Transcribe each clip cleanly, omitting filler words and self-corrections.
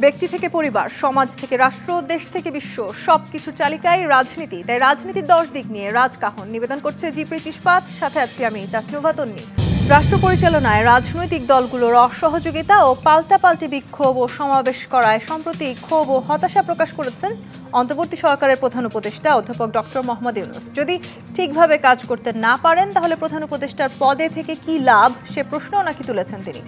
ব্যক্তি থেকে পরিবার, সমাজ থেকে রাষ্ট্র, দেশ থেকে বিশ্ব সবকিছু চালিকায় রাজনীতি। তাই রাজনীতির 10 দিক নিয়ে রাজকাহন নিবেদন করছে জি প্রিট ইস্পাত। সাথে আছি আমি তাসনুভা তন্নি। রাষ্ট্র পরিচালনায় রাজনৈতিক দলগুলোর অসহযোগিতা ও পাল্টাপাল্টি বিক্ষোভ ও সমাবেশ করায় সম্প্রতি ক্ষোভ ও হতাশা প্রকাশ করেছেন অন্তর্বর্তী সরকারের প্রধান উপদেষ্টা অধ্যাপক ডক্টর মোহাম্মদ ইউনূস। যদি ঠিকভাবে কাজ করতে না পারেন তাহলে প্রধান উপদেষ্টার পদে থেকে কি লাভ, সে প্রশ্নও নাকি তুলেছেন তিনি।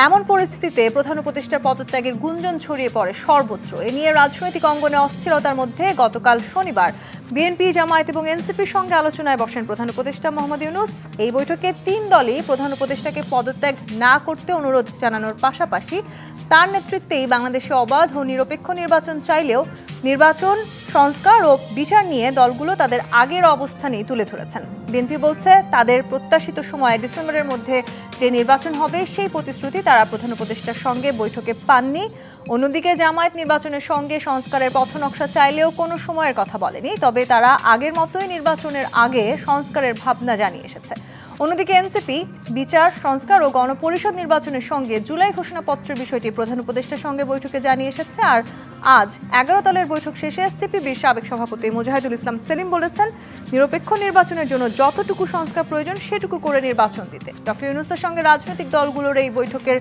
এমন পরিস্থিতিতে প্রধান উপদেষ্টার পদত্যাগের গুঞ্জন ছড়িয়ে পড়ে সর্বত্র। এ নিয়ে রাজনৈতিক অঙ্গনে অস্থিরতার মধ্যে গতকাল শনিবার বিএনপি, জামায়াত এবং এনসিপির সঙ্গে আলোচনায় বসেন প্রধান উপদেষ্টা মোহাম্মদ ইউনূস। এই বৈঠকে 3 দলই প্রধান উপদেষ্টাকে পদত্যাগ না করতে অনুরোধ জানানোর পাশাপাশি তার নেতৃত্বেই বাংলাদেশে অবাধ ও নিরপেক্ষ নির্বাচন চাইলেও নির্বাচন সংস্কার ও বিচার নিয়ে দলগুলো তাদের আগের অবস্থানেই তুলে ধরেছেন। বিএনপি বলছে তাদের প্রত্যাশিত সময়ে ডিসেম্বরের মধ্যে যে নির্বাচন হবে সেই প্রতিশ্রুতি তারা প্রধান উপদেষ্টার সঙ্গে বৈঠকে পাননি। অন্যদিকে জামায়াত নির্বাচনের সঙ্গে সংস্কারের পথনকশা চাইলেও কোনো সময়ের কথা বলেনি, তবে তারা আগের মতোই নির্বাচনের আগে সংস্কারের ভাবনা জানিয়ে এসেছে। অন্যদিকে এনসিপি বিচার সংস্কার ও গণপরিষদ নির্বাচনের সঙ্গে জুলাই ঘোষণাপত্রের বিষয়টি প্রধান উপদেষ্টার সঙ্গে বৈঠকে জানিয়ে এসেছে। আর আজ 11 দলের বৈঠক শেষে সিপিবির সাবেক সভাপতি মুজাহিদুল ইসলাম সেলিম বলেছেন, নিরপেক্ষ নির্বাচনের জন্য যতটুকু সংস্কার প্রয়োজন সেটুকু করে নির্বাচন দিতে। ডক্টর ইউনূসের সঙ্গে রাজনৈতিক দলগুলোর এই বৈঠকের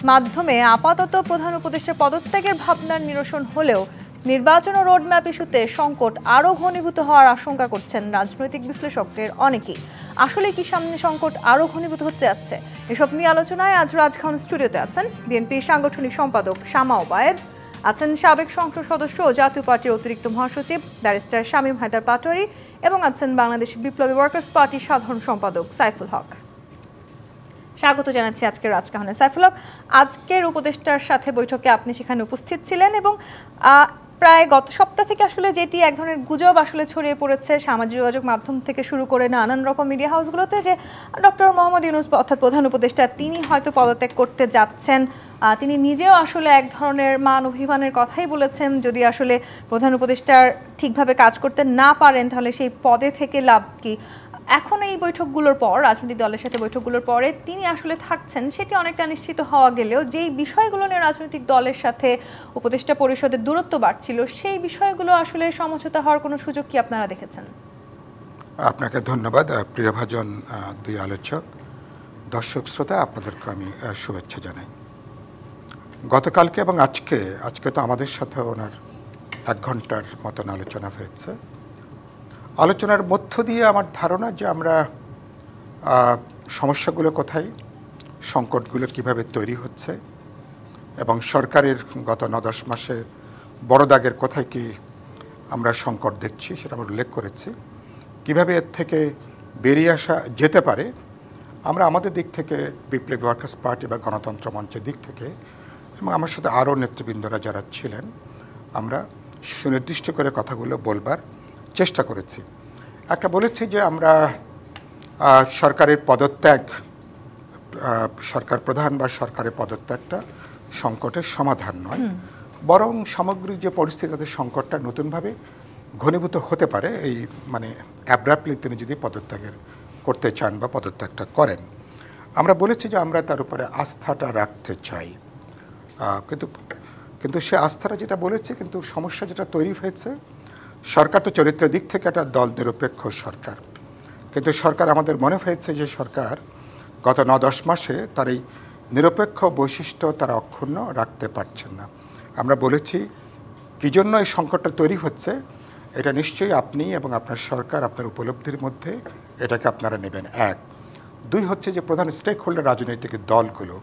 মাধ্যমে আপাতত প্রধান উপদেষ্টার পদত্যাগের ভাবনার নিরসন হলেও নির্বাচন ও রোডম্যাপ ইস্যুতে সংকট আরও ঘনীভূত হওয়ার আশঙ্কা করছেন রাজনৈতিক বিশ্লেষকদের অনেকেই। আসলে কি সামনে সংকট আরও ঘনীভূত হতে যাচ্ছে? এসব নিয়ে আলোচনায় আজ রাজখান স্টুডিওতে আছেন বিএনপির সাংগঠনিক সম্পাদক শামা ওবায়েদ, আছেন সাবেক সংসদ সদস্য ও জাতীয় পার্টির অতিরিক্ত মহাসচিব ব্যারিস্টার শামীম হায়দার পাটোয়ারি এবং আছেন বাংলাদেশ বিপ্লবী ওয়ার্কার্স পার্টির সাধারণ সম্পাদক সাইফুল হক। স্বাগত জানাচ্ছি আজকের রাজকাহনে। সাইফুল হক, আজকের উপদেষ্টার সাথে বৈঠকে আপনি সেখানে উপস্থিত ছিলেন এবং প্রায় গত সপ্তাহ থেকে আসলে যেটি এক ধরনের গুজব আসলে ছড়িয়ে পড়েছে সামাজিক যোগাযোগ মাধ্যম থেকে শুরু করে নানান রকম মিডিয়া হাউসগুলোতে, যে ডক্টর মোহাম্মদ ইউনূস অর্থাৎ প্রধান উপদেষ্টা তিনি হয়তো পদত্যাগ করতে যাচ্ছেন। তিনি নিজেও আসলে এক ধরনের মান অভিমানের কথাই বলেছেন, যদি আসলে প্রধান উপদেষ্টার ঠিকভাবে কাজ করতে না পারেন তাহলে সেই পদে থেকে লাভ কি। এখন এই বৈঠকগুলোর পর, রাজনৈতিক দলের সাথে বৈঠকগুলোর পরে তিনি আসলে থাকছেন সেটি অনেকটা নিশ্চিত হওয়া গেলেও যেই বিষয়গুলো নিয়ে রাজনৈতিক দলের সাথে উপদেষ্টা পরিষদের দূরত্ব বাড়ছিল সেই বিষয়গুলো আসলে সমঝোতা হওয়ার কোনো সুযোগ কি আপনারা দেখেছেন? আপনাকে ধন্যবাদ। প্রিয়ভাজন দুই আলোচক, দর্শক শ্রোতা, আপনাদেরকে আমি শুভেচ্ছা জানাই। গতকালকে এবং আজকে তো আমাদের সাথে ওনার 1 ঘন্টার মতন আলোচনা হয়েছে। আলোচনার মধ্য দিয়ে আমার ধারণা যে আমরা সমস্যাগুলো কোথায়, সংকটগুলো কিভাবে তৈরি হচ্ছে এবং সরকারের গত 9-10 মাসে বড় দাগের কোথায় কি আমরা সংকট দেখছি সেটা আমরা উল্লেখ করেছি। কিভাবে এর থেকে বেরিয়ে আসা যেতে পারে আমরা আমাদের দিক থেকে, বিপ্লবী ওয়ার্কার্স পার্টি বা গণতন্ত্র মঞ্চের দিক থেকে এবং আমার সাথে আরও নেতৃবৃন্দরা যারা ছিলেন, আমরা সুনির্দিষ্ট করে কথাগুলো বলবার চেষ্টা করেছি। একটা বলেছি যে আমরা সরকারের পদত্যাগ, সরকার প্রধান বা সরকারের পদত্যাগটা সংকটের সমাধান নয়, বরং সামগ্রিক যে পরিস্থিতিতে সংকটটা নতুনভাবে ঘনীভূত হতে পারে এই অ্যাব্রাপ্টলি তিনি যদি পদত্যাগের করতে চান বা পদত্যাগটা করেন। আমরা বলেছি যে আমরা তার উপরে আস্থাটা রাখতে চাই, কিন্তু সে আস্থাটা যেটা বলেছে, কিন্তু সমস্যা যেটা তৈরি হয়েছে, সরকার তো চরিত্রের দিক থেকে একটা দল নিরপেক্ষ সরকার, কিন্তু সরকার আমাদের মনে হয়েছে যে সরকার গত 9-10 মাসে তার এই নিরপেক্ষ বৈশিষ্ট্য তারা অক্ষুণ্ণ রাখতে পারছেন না। আমরা বলেছি কী জন্য এই সংকটটা তৈরি হচ্ছে, এটা নিশ্চয়ই আপনি এবং আপনার সরকার আপনার উপলব্ধির মধ্যে এটাকে আপনারা নেবেন। 1, 2 হচ্ছে যে প্রধান স্টেক হোল্ডার রাজনৈতিক দলগুলো,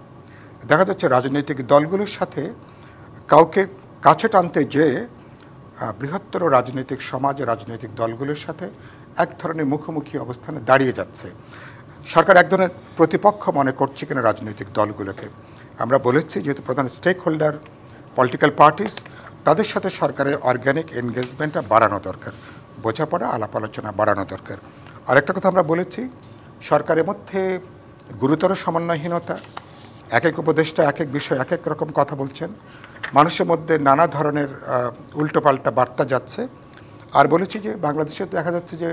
দেখা যাচ্ছে রাজনৈতিক দলগুলোর সাথে কাউকে কাছে টানতে যেয়ে বৃহত্তর রাজনৈতিক সমাজ, রাজনৈতিক দলগুলোর সাথে এক ধরনের মুখোমুখি অবস্থানে দাঁড়িয়ে যাচ্ছে। সরকার এক ধরনের প্রতিপক্ষ মনে করছে কিনা রাজনৈতিক দলগুলোকে। আমরা বলেছি যেহেতু প্রধান স্টেক হোল্ডার পলিটিক্যাল পার্টিস, তাদের সাথে সরকারের অর্গানিক এনগেজমেন্টটা বাড়ানো দরকার, বোঝাপড়া, আলাপ আলোচনা বাড়ানো দরকার। আরেকটা কথা আমরা বলেছি, সরকারের মধ্যে গুরুতর সমন্বয়হীনতা, এক এক উপদেষ্টা এক এক বিষয় এক এক রকম কথা বলছেন, মানুষের মধ্যে নানা ধরনের উল্টোপাল্টা বার্তা যাচ্ছে। আর বলেছি যে বাংলাদেশে দেখা যাচ্ছে যে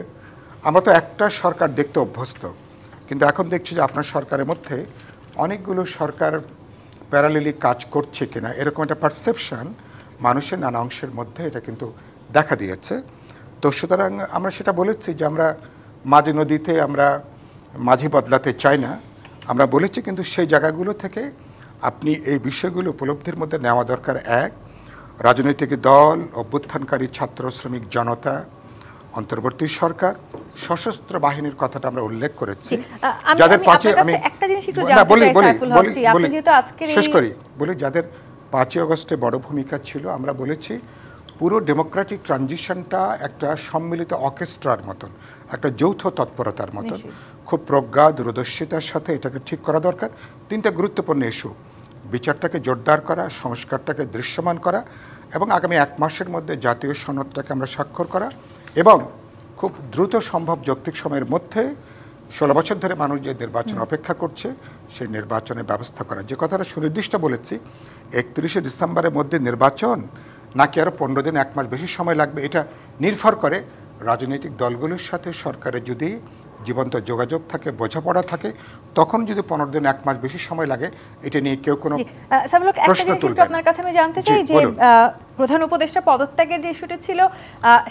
আমরা তো একটা সরকার দেখতে অভ্যস্ত, কিন্তু এখন দেখছি যে আপনার সরকারের মধ্যে অনেকগুলো সরকার প্যারালেলি কাজ করছে কিনা, এরকম একটা পারসেপশন মানুষের নানা অংশের মধ্যে এটা কিন্তু দেখা দিয়েছে। তো সুতরাং আমরা সেটা বলেছি যে আমরা মাঝ নদীতে আমরা মাঝি বদলাতে চাই না, আমরা বলেছি কিন্তু সেই জায়গাগুলো থেকে আপনি এই বিষয়গুলো উপলব্ধির মধ্যে নেওয়া দরকার। এক, রাজনৈতিক দল, অভ্যুত্থানকারী ছাত্র শ্রমিক জনতা, অন্তর্বর্তী সরকার, সশস্ত্র বাহিনীর কথাটা আমরা উল্লেখ করেছি, যাদের শেষ করি বলি যাদের 5ই আগস্টে বড় ভূমিকা ছিল। আমরা বলেছি পুরো ডেমোক্রেটিক ট্রানজিশনটা একটা সম্মিলিত অর্কেস্ট্রার মতন, একটা যৌথ তৎপরতার মতন, খুব প্রজ্ঞা দূরদর্শিতার সাথে এটাকে ঠিক করা দরকার। 3টা গুরুত্বপূর্ণ ইস্যু: বিচারটাকে জোরদার করা, সংস্কারটাকে দৃশ্যমান করা, এবং আগামী 1 মাসের মধ্যে জাতীয় সনদটাকে আমরা স্বাক্ষর করা, এবং খুব দ্রুত সম্ভব যৌক্তিক সময়ের মধ্যে 16 বছর ধরে মানুষ যে নির্বাচন অপেক্ষা করছে সেই নির্বাচনের ব্যবস্থা করা। যে কথাটা সুনির্দিষ্ট বলেছি, 31শে ডিসেম্বরের মধ্যে নির্বাচন নাকি আরও 15 দিন 1 মাস বেশি সময় লাগবে, এটা নির্ভর করে রাজনৈতিক দলগুলোর সাথে সরকারের যদি জীবন্ত যোগাযোগ থাকে, বোঝাপড়া থাকে, তখন যদি 15 দিন 1 মাস বেশি সময় লাগে, এটা নিয়ে কেউ কোনো প্রশ্ন তুলবে না। আপনার কাছে আমি জানতে চাই যে প্রধান উপদেষ্টা পদত্যাগের যে ইস্যুটা ছিল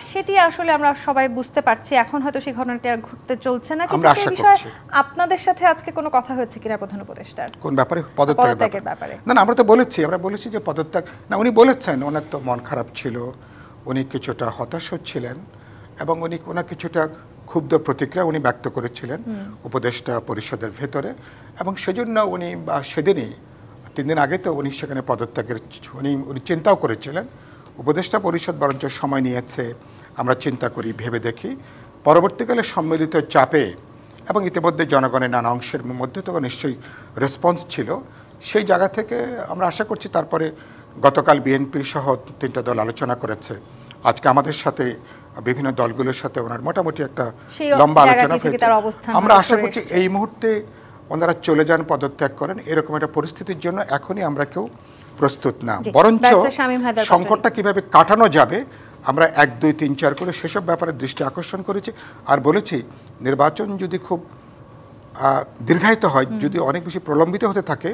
সেটি আসলে আমরা সবাই বুঝতে পারছি, এখন হয়তো সেই ঘটনাটি আর ঘটতে চলছে না, কিন্তু এই বিষয়ে আপনাদের সাথে আজকে কোনো কথা হয়েছে কিনা প্রধান উপদেষ্টার? কোন ব্যাপারে? পদত্যাগের ব্যাপারে? না, আমরা তো বলেছি যে পদত্যাগ না, উনি বলেছেন ওনার তো মন খারাপ ছিল, উনি কিছুটা হতাশ ছিলেন, এবং ওনার কিছুটা ক্ষুব্ধ প্রতিক্রিয়া উনি ব্যক্ত করেছিলেন উপদেষ্টা পরিষদের ভেতরে, এবং সেজন্য উনি সেদিনই 3 দিন আগে তো উনি সেখানে পদত্যাগের উনি চিন্তাও করেছিলেন। উপদেষ্টা পরিষদ বরঞ্চ সময় নিয়েছে, আমরা চিন্তা করি, ভেবে দেখি। পরবর্তীকালে সম্মিলিত চাপে এবং ইতিমধ্যে জনগণের নানা অংশের মধ্যে তো নিশ্চয়ই রেসপন্স ছিল, সেই জায়গা থেকে আমরা আশা করছি। তারপরে গতকাল বিএনপি সহ 3টা দল আলোচনা করেছে, আজকে আমাদের সাথে বিভিন্ন দলগুলোর সাথে ওনার মোটামুটি একটা লম্বা আলোচনা হয়েছে। আমরা আশা করছি এই মুহূর্তে ওনারা চলে যান, পদত্যাগ করেন, এরকম একটা পরিস্থিতির জন্য এখনই আমরা কেউ প্রস্তুত না। বরঞ্চ সংকটটা কিভাবে কাটানো যাবে আমরা 1, 2, 3, 4 করে সেসব ব্যাপারে দৃষ্টি আকর্ষণ করেছি। আর বলেছি নির্বাচন যদি খুব দীর্ঘায়িত হয়, যদি অনেক বেশি প্রলম্বিত হতে থাকে,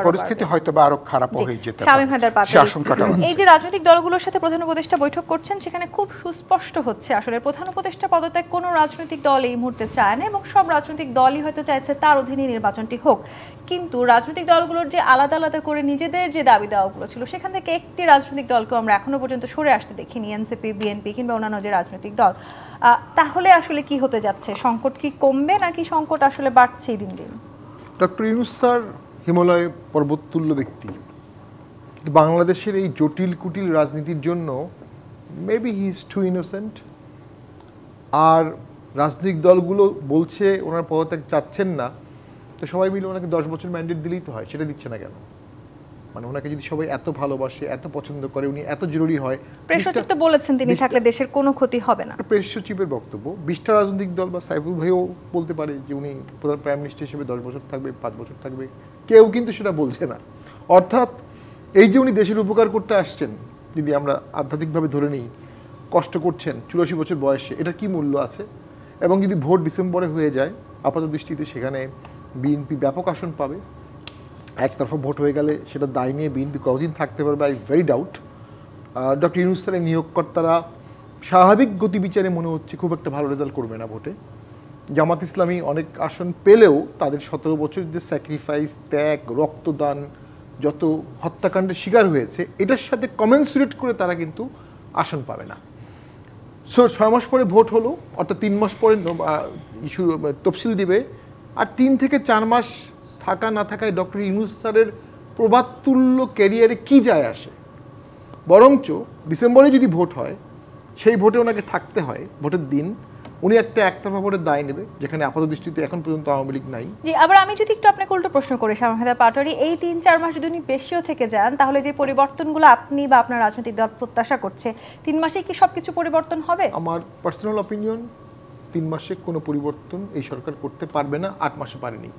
পরিস্থিতি হয়তো বা আরো খারাপ হয়ে যেতে পারে, সেই আশঙ্কাটা আছে। এই যে রাজনৈতিক দলগুলোর সাথে প্রধান উপদেষ্টা বৈঠক করছেন, সেখানে খুব সুস্পষ্ট হচ্ছে আসলে প্রধান উপদেষ্টা পদত্যাগ কোনো রাজনৈতিক দল এই মুহূর্তে চায় না, এবং সব রাজনৈতিক দলই হয়তো চাইছে তার অধীনে নির্বাচনটি হোক। কিন্তু রাজনৈতিক দলগুলোর যে আলাদা আলাদা করে নিজেদের যে দাবি দাওয়াগুলো ছিল, সেখান থেকে একটি রাজনৈতিক দলকে আমরা এখনো পর্যন্ত সরে আসতে দেখিনি, এনসিপি, বিএনপি কিংবা অন্যান্য যে রাজনৈতিক দল। তাহলে আসলে কি হতে যাচ্ছে? সংকট কি কমবে নাকি সংকট আসলে বাড়ছেই দিন দিন? ডক্টর ইউনূস স্যার হিমালয় পর্বততুল্য ব্যক্তি, কিন্তু বাংলাদেশের এই জটিল কুটিল রাজনীতির জন্য maybe he is too innocent. আর রাজনৈতিক দলগুলো বলছে ওনার পদত্যাগ চাচ্ছেন না, তো সবাই মিলে ওনাকে 10 বছর ম্যান্ডেট দিলেই তো হয়, সেটা দিচ্ছে না কেন? মানে ওনাকে যদি সবাই এত ভালোবাসে, এত পছন্দ করে, উনি এত জরুরি হয়। প্রেস সচিব তো বলেছেন তিনি থাকলে দেশের কোনো ক্ষতি হবে না। প্রেস সচিবের বক্তব্য 20টা রাজনৈতিক দল বা সাইফুল ভাইও বলতে পারে যে উনি প্রধান প্রাইম মিনিস্টার হিসেবে 10 বছর থাকবে, 5 বছর থাকবে, কেউ কিন্তু সেটা বলছে না। অর্থাৎ এই যে উনি দেশের উপকার করতে আসছেন, যদি আমরা আধ্যাত্মিকভাবে ধরে নিই, কষ্ট করছেন 84 বছর বয়সে, এটার কি মূল্য আছে? এবং যদি ভোট ডিসেম্বরে হয়ে যায়, আপাত দৃষ্টিতে সেখানে বিএনপি ব্যাপক আসন পাবে। একতরফা ভোট হয়ে গেলে সেটা দায় নিয়ে বিএনপি কতদিন থাকতে পারবে, I very doubt. Doctor Yunus স্যারের নিয়োগকর্তারা স্বাভাবিক গতিবিচারে মনে হচ্ছে খুব একটা ভালো রেজাল্ট করবে না ভোটে। জামাত ইসলামী অনেক আসন পেলেও তাদের 17 বছর যে স্যাক্রিফাইস, ত্যাগ, রক্তদান, যত হত্যাকাণ্ডের শিকার হয়েছে, এটার সাথে কমেন্সুরেট করে তারা কিন্তু আসন পাবে না। সো 6 মাস পরে ভোট হলো, অর্থাৎ 3 মাস পরে ইস্যু তফসিল দিবে, আর 3 থেকে 4 মাস থাকা না থাকায় ডক্টর ইউনূস স্যারের প্রবাদতুল্য ক্যারিয়ারে কি যায় আসে? বরঞ্চ ডিসেম্বরে যদি ভোট হয়, সেই ভোটে ওনাকে থাকতে হয়, ভোটের দিন উনি একতরফা ভোটের দায় নেবে, যেখানে আপাত দৃষ্টিতে এখন পর্যন্ত আওয়ামী লীগ নাই। জি, আবার আমি যদি একটু আপনাকে উল্টো প্রশ্ন করি শামীম হায়দার পাটোয়ারী, এই 3-4 মাস যদি উনি বেশিও থেকে যান, তাহলে যে পরিবর্তনগুলো আপনি বা আপনার রাজনৈতিক দল প্রত্যাশা করছে, 3 মাসে কি সবকিছু পরিবর্তন হবে? আমার পার্সোনাল অপিনিয়ন, 3 মাসে কোনো পরিবর্তন এই সরকার করতে পারবে না, 8 মাসে পারেনি।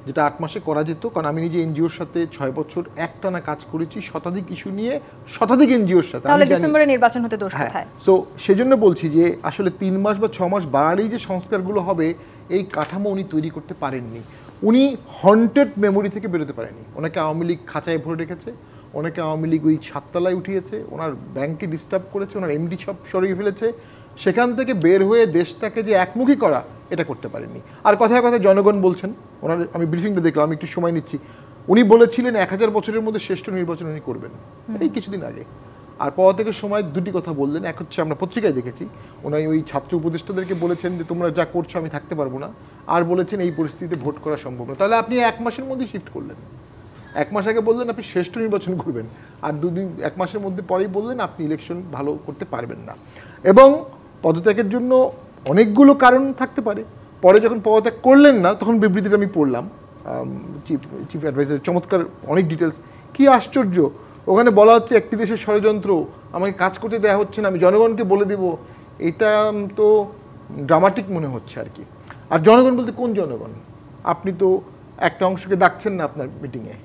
যেটা 8 মাসে করা যেত, কারণ আমি নিজে এনজিওর সাথে 6 বছর একটানা কাজ করেছি, শতাধিক ইস্যু নিয়ে, শতাধিক এনজিওর সাথে। তাহলে ডিসেম্বরে নির্বাচন হতে দোষ কোথায়? সো সেজন্য বলছি যে আসলে 3 মাস বা 6 মাস বাড়ালেই যে সংস্কারগুলো হবে, এই কাঠামো উনি তৈরি করতে পারেননি। উনি হন্টেড মেমোরি থেকে বেরোতে পারেনি। ওনাকে আওয়ামী লীগ খাঁচায় ভরে রেখেছে, ওনাকে আওয়ামী লীগ ওই সাততলায় উঠিয়েছে, ওনার ব্যাংকে ডিস্টার্ব করেছে, ওনার এমডি সব সরিয়ে ফেলেছে। সেখান থেকে বের হয়ে দেশটাকে যে একমুখী করা, এটা করতে পারেননি। আর কথায় কথায় জনগণ বলছেন, ওনার আমি ব্রিফিংটা দেখলাম, আমি একটু সময় নিচ্ছি, উনি বলেছিলেন 1000 বছরের মধ্যে শ্রেষ্ঠ নির্বাচন উনি করবেন, এই কিছুদিন আগে। আর পদত্যাগের সময় দুটি কথা বললেন। এক হচ্ছে, আমরা পত্রিকায় দেখেছি, ওনাই ওই ছাত্র উপদেষ্টাদেরকে বলেছেন যে তোমরা যা করছো আমি থাকতে পারবো না, আর বলেছেন এই পরিস্থিতিতে ভোট করা সম্ভব না। তাহলে আপনি 1 মাসের মধ্যেই শিফট করলেন। 1 মাস আগে বললেন আপনি শ্রেষ্ঠ নির্বাচন করবেন, আর 1 মাসের মধ্যে পরেই বললেন আপনি ইলেকশন ভালো করতে পারবেন না। এবং পদত্যাগের জন্য অনেকগুলো কারণ থাকতে পারে। পরে যখন পদত্যাগ করলেন না, তখন বিবৃতিটা আমি পড়লাম, চিফ অ্যাডভাইজার চমৎকার অনেক ডিটেলস। কি আশ্চর্য, ওখানে বলা হচ্ছে একটি দেশের ষড়যন্ত্র, আমাকে কাজ করতে দেওয়া হচ্ছে না, আমি জনগণকে বলে দেব। এটা তো ড্রামাটিক মনে হচ্ছে আর কি। আর জনগণ বলতে কোন জনগণ? আপনি তো একটা অংশকে ডাকছেন না আপনার মিটিংয়ে,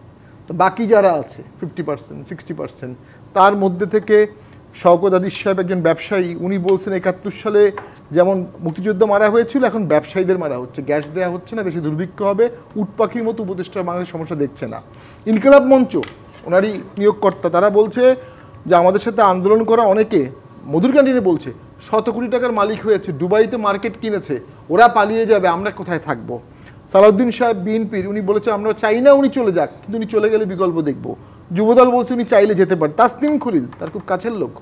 তো বাকি যারা আছে 50%, 60%, তার মধ্যে থেকে শওকত আদিস সাহেব একজন ব্যবসায়ী, উনি বলছেন 71 সালে যেমন মুক্তিযোদ্ধা মারা হয়েছিল, এখন ব্যবসায়ীদের মারা হচ্ছে, গ্যাস দেওয়া হচ্ছে না, দেশে দুর্ভিক্ষ হবে, উট পাখির মতো উপদেষ্টা বাংলাদেশ সমস্যা দেখছে না। ইনকিলাব মঞ্চ, ওনারই নিয়োগকর্তা, তারা বলছে যে আমাদের সাথে আন্দোলন করা অনেকে, মধুর ক্যান্টিনে বলছে 100 কোটি টাকার মালিক হয়েছে, দুবাইতে মার্কেট কিনেছে, ওরা পালিয়ে যাবে, আমরা কোথায় থাকবো? সালাউদ্দিন সাহেব বিএনপির, উনি বলেছে আমরা চাই না উনি চলে যাক, কিন্তু উনি চলে গেলে বিকল্প দেখবো। যুবদল বলছে উনি চাইলে যেতে পারে। তাসনিম খলিল, তার খুব কাছের লোক,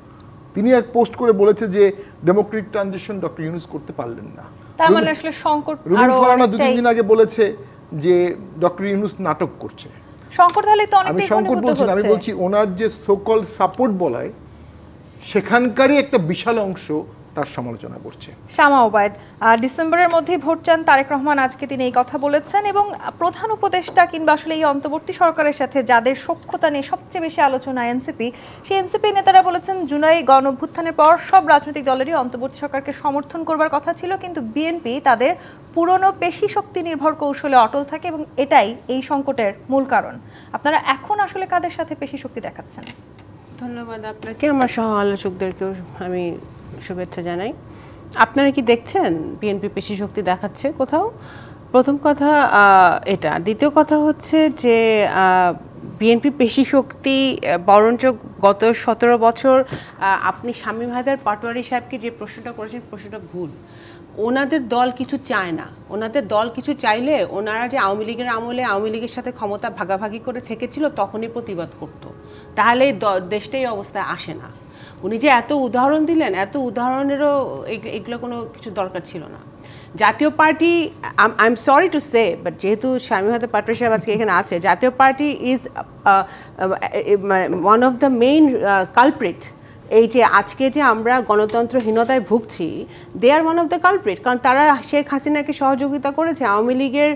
তিনি এক পোস্ট করে বলেছে যে ডেমোক্রেটিক ট্রানজিশন ডক্টর ইউনূস করতে পারলেন না। তার মানে আসলে সংকট রুমিন ফারহানা 2-3 দিন আগে বলেছে যে ডক্টর ইউনূস নাটক করছে। সংকট হলে তো আমি সংকট বলছি না, আমি বলছি ওনার যে সোকল সাপোর্ট বলায় সেখানকারই একটা বিশাল অংশ তার সমালোচনা করছে। শামা ওবায়দ, ডিসেম্বরের মধ্যেই ভোট চান তারেক রহমান, আজকে তিনি এই কথা বলেছেন। এবং প্রধান উপদেষ্টা কিংবা আসলে এই অন্তর্বর্তী সরকারের সাথে যাদের সখ্যতা নিয়ে সবচেয়ে বেশি আলোচনা এনসিপি, সেই এনসিপি নেতারা বলেছেন জুলাই গণ অভ্যুত্থানের পর সব রাজনৈতিক দলেরই অন্তর্বর্তী সরকারকে সমর্থন করবার কথা ছিল, কিন্তু বিএনপি তাদের পুরনো পেশি শক্তি নির্ভর কৌশলে অটল থাকে এবং এটাই এই সংকটের মূল কারণ। আপনারা এখন আসলে কাদের সাথে পেশি শক্তি দেখাচ্ছেন? ধন্যবাদ আপনাকে, আমার সহ আলোচকদেরকেও আমি শুভেচ্ছা জানাই। আপনারা কি দেখছেন বিএনপি পেশি শক্তি দেখাচ্ছে কোথাও? প্রথম কথা এটা। দ্বিতীয় কথা হচ্ছে যে বিএনপি পেশি শক্তি বরঞ্চ গত 17 বছর আপনি শামীম হায়দার পাটোয়ারি সাহেবকে যে প্রশ্নটা করেছেন, প্রশ্নটা ভুল। ওনাদের দল কিছু চায় না। ওনাদের দল কিছু চাইলে ওনারা যে আওয়ামী লীগের আমলে আওয়ামী লীগের সাথে ক্ষমতা ভাগাভাগি করে থেকেছিল, তখনই প্রতিবাদ করত। তাহলে দেশটাই অবস্থায় আসে না। উনি যে এত উদাহরণ দিলেন, এত উদাহরণেরও এগুলো কোনো কিছু দরকার ছিল না। জাতীয় party, I am sorry to say, but যেহেতু শামীম হায়দার পাটোয়ারি সাহেব আজকে এখানে আছে, জাতীয় party is one of the main culprit. এই যে আজকে যে আমরা গণতন্ত্রহীনতায় ভুগছি, দে আর ওয়ান অফ দ্য কালপ্রিট। কারণ তারা শেখ হাসিনাকে সহযোগিতা করেছে, আওয়ামী লীগের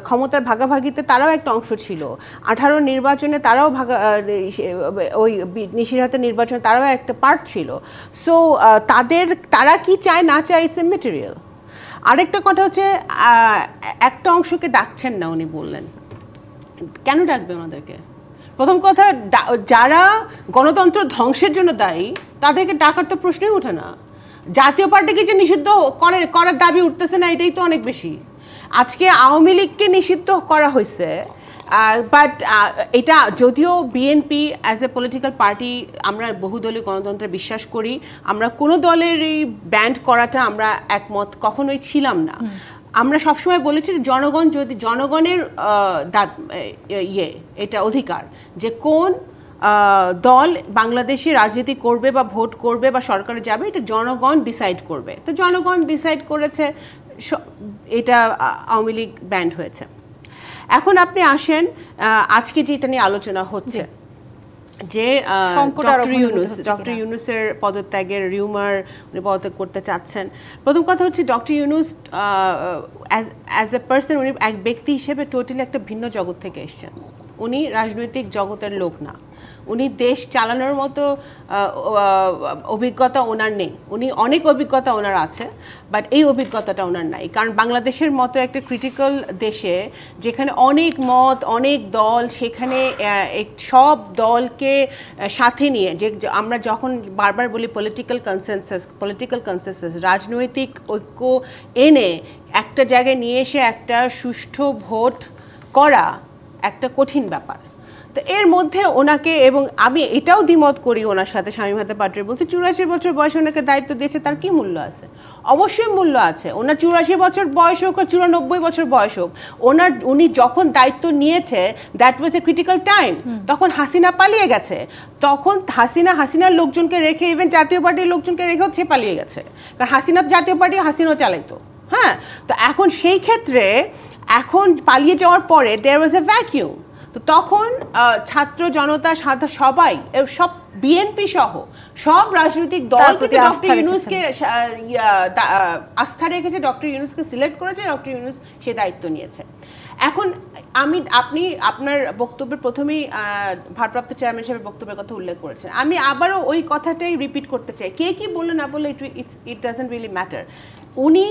ক্ষমতার ভাগাভাগিতে তারাও একটা অংশ ছিল, 18 নির্বাচনে তারাও ওই নিশিরাতের নির্বাচনে তারাও একটা পার্ট ছিল। সো তারা কি চায় না চায় ইটস এ মেটেরিয়াল। আরেকটা কথা হচ্ছে, একটা অংশকে ডাকছেন না উনি বললেন, কেন ডাকবে ওনাদেরকে? প্রথম কথা, যারা গণতন্ত্র ধ্বংসের জন্য দায়ী তাদেরকে ডাকার তো প্রশ্নই ওঠে না। জাতীয় পার্টিকে যে নিষিদ্ধ করার দাবি উঠতেছে না, এটাই তো অনেক বেশি। আজকে আওয়ামী লীগকে নিষিদ্ধ করা হয়েছে, বাট এটা যদিও BNP as a political party, আমরা বহুদলীয় গণতন্ত্রে বিশ্বাস করি, আমরা কোনো দলের এই ব্যান্ড করাটা আমরা একমত কখনোই ছিলাম না। আমরা সবসময় বলেছি জনগণ, যদি জনগণের এটা অধিকার যে কোন দল বাংলাদেশে রাজনীতি করবে বা ভোট করবে বা সরকারে যাবে, এটা জনগণ ডিসাইড করবে। তো জনগণ ডিসাইড করেছে, এটা আওয়ামী লীগ ব্যান্ড হয়েছে। এখন আপনি আসেন আজকে যেটা নিয়ে আলোচনা হচ্ছে, যে ডক্টর ইউনূসের পদত্যাগের রিউমার, উনি পদত্যাগ করতে চাচ্ছেন। প্রথম কথা হচ্ছে doctor Yunus as a person, উনি এক ব্যক্তি হিসেবে টোটালি একটা ভিন্ন জগৎ থেকে এসছেন। উনি রাজনৈতিক জগতের লোক না, উনি দেশ চালানোর মতো অভিজ্ঞতা ওনার নেই। উনি অনেক অভিজ্ঞতা ওনার আছে, বাট এই অভিজ্ঞতাটা ওনার নাই। কারণ বাংলাদেশের মতো একটা ক্রিটিক্যাল দেশে যেখানে অনেক মত, অনেক দল, সেখানে সব দলকে সাথে নিয়ে যে আমরা যখন বারবার বলি পলিটিক্যাল কনসেনসাস, রাজনৈতিক ঐক্য এনে একটা জায়গায় নিয়ে এসে একটা সুষ্ঠু ভোট করা একটা কঠিন ব্যাপার। তো এর মধ্যে ওনাকে, এবং আমি এটাও দ্বিমত করি ওনার সাথে, শামীম হায়দার পাটোয়ারি বলছে 84 বছর বয়সে ওনাকে দায়িত্ব দিয়েছে, তার কি মূল্য আছে? অবশ্যই মূল্য আছে। ওনার 84 বছর বয়স হোক আর 94 বছর বয়স হোক, উনি যখন দায়িত্ব নিয়েছে that was a critical time. তখন হাসিনা পালিয়ে গেছে, তখন হাসিনার লোকজনকে রেখে, ইভেন জাতীয় পার্টির লোকজনকে রেখেও সে পালিয়ে গেছে, কারণ হাসিনার জাতীয় পার্টি হাসিনাও চালাইতো। হ্যাঁ, তো এখন সেই ক্ষেত্রে এখন পালিয়ে যাওয়ার পরে দেয়ার ওয়াজ এ ভ্যাকিউম। তো তখন ছাত্র জনতা সবাই, সব বিএনপি সহ সব রাজনৈতিক দল কিন্তু ডক্টর ইউনূসকে আস্থা রেখেছে, ডক্টর ইউনূসকে সিলেক্ট করেছে, ডক্টর ইউনূস সে দায়িত্ব নিয়েছে। এখন আপনি আপনার বক্তব্যের প্রথমেই ভারপ্রাপ্ত চেয়ারম্যান হিসেবে বক্তব্যের কথা উল্লেখ করেছেন। আমি আবারও ওই কথাটাই রিপিট করতে চাই, কে কি বললো না বললো ইট ডাজন্ট রিয়েলি ম্যাটার। উনি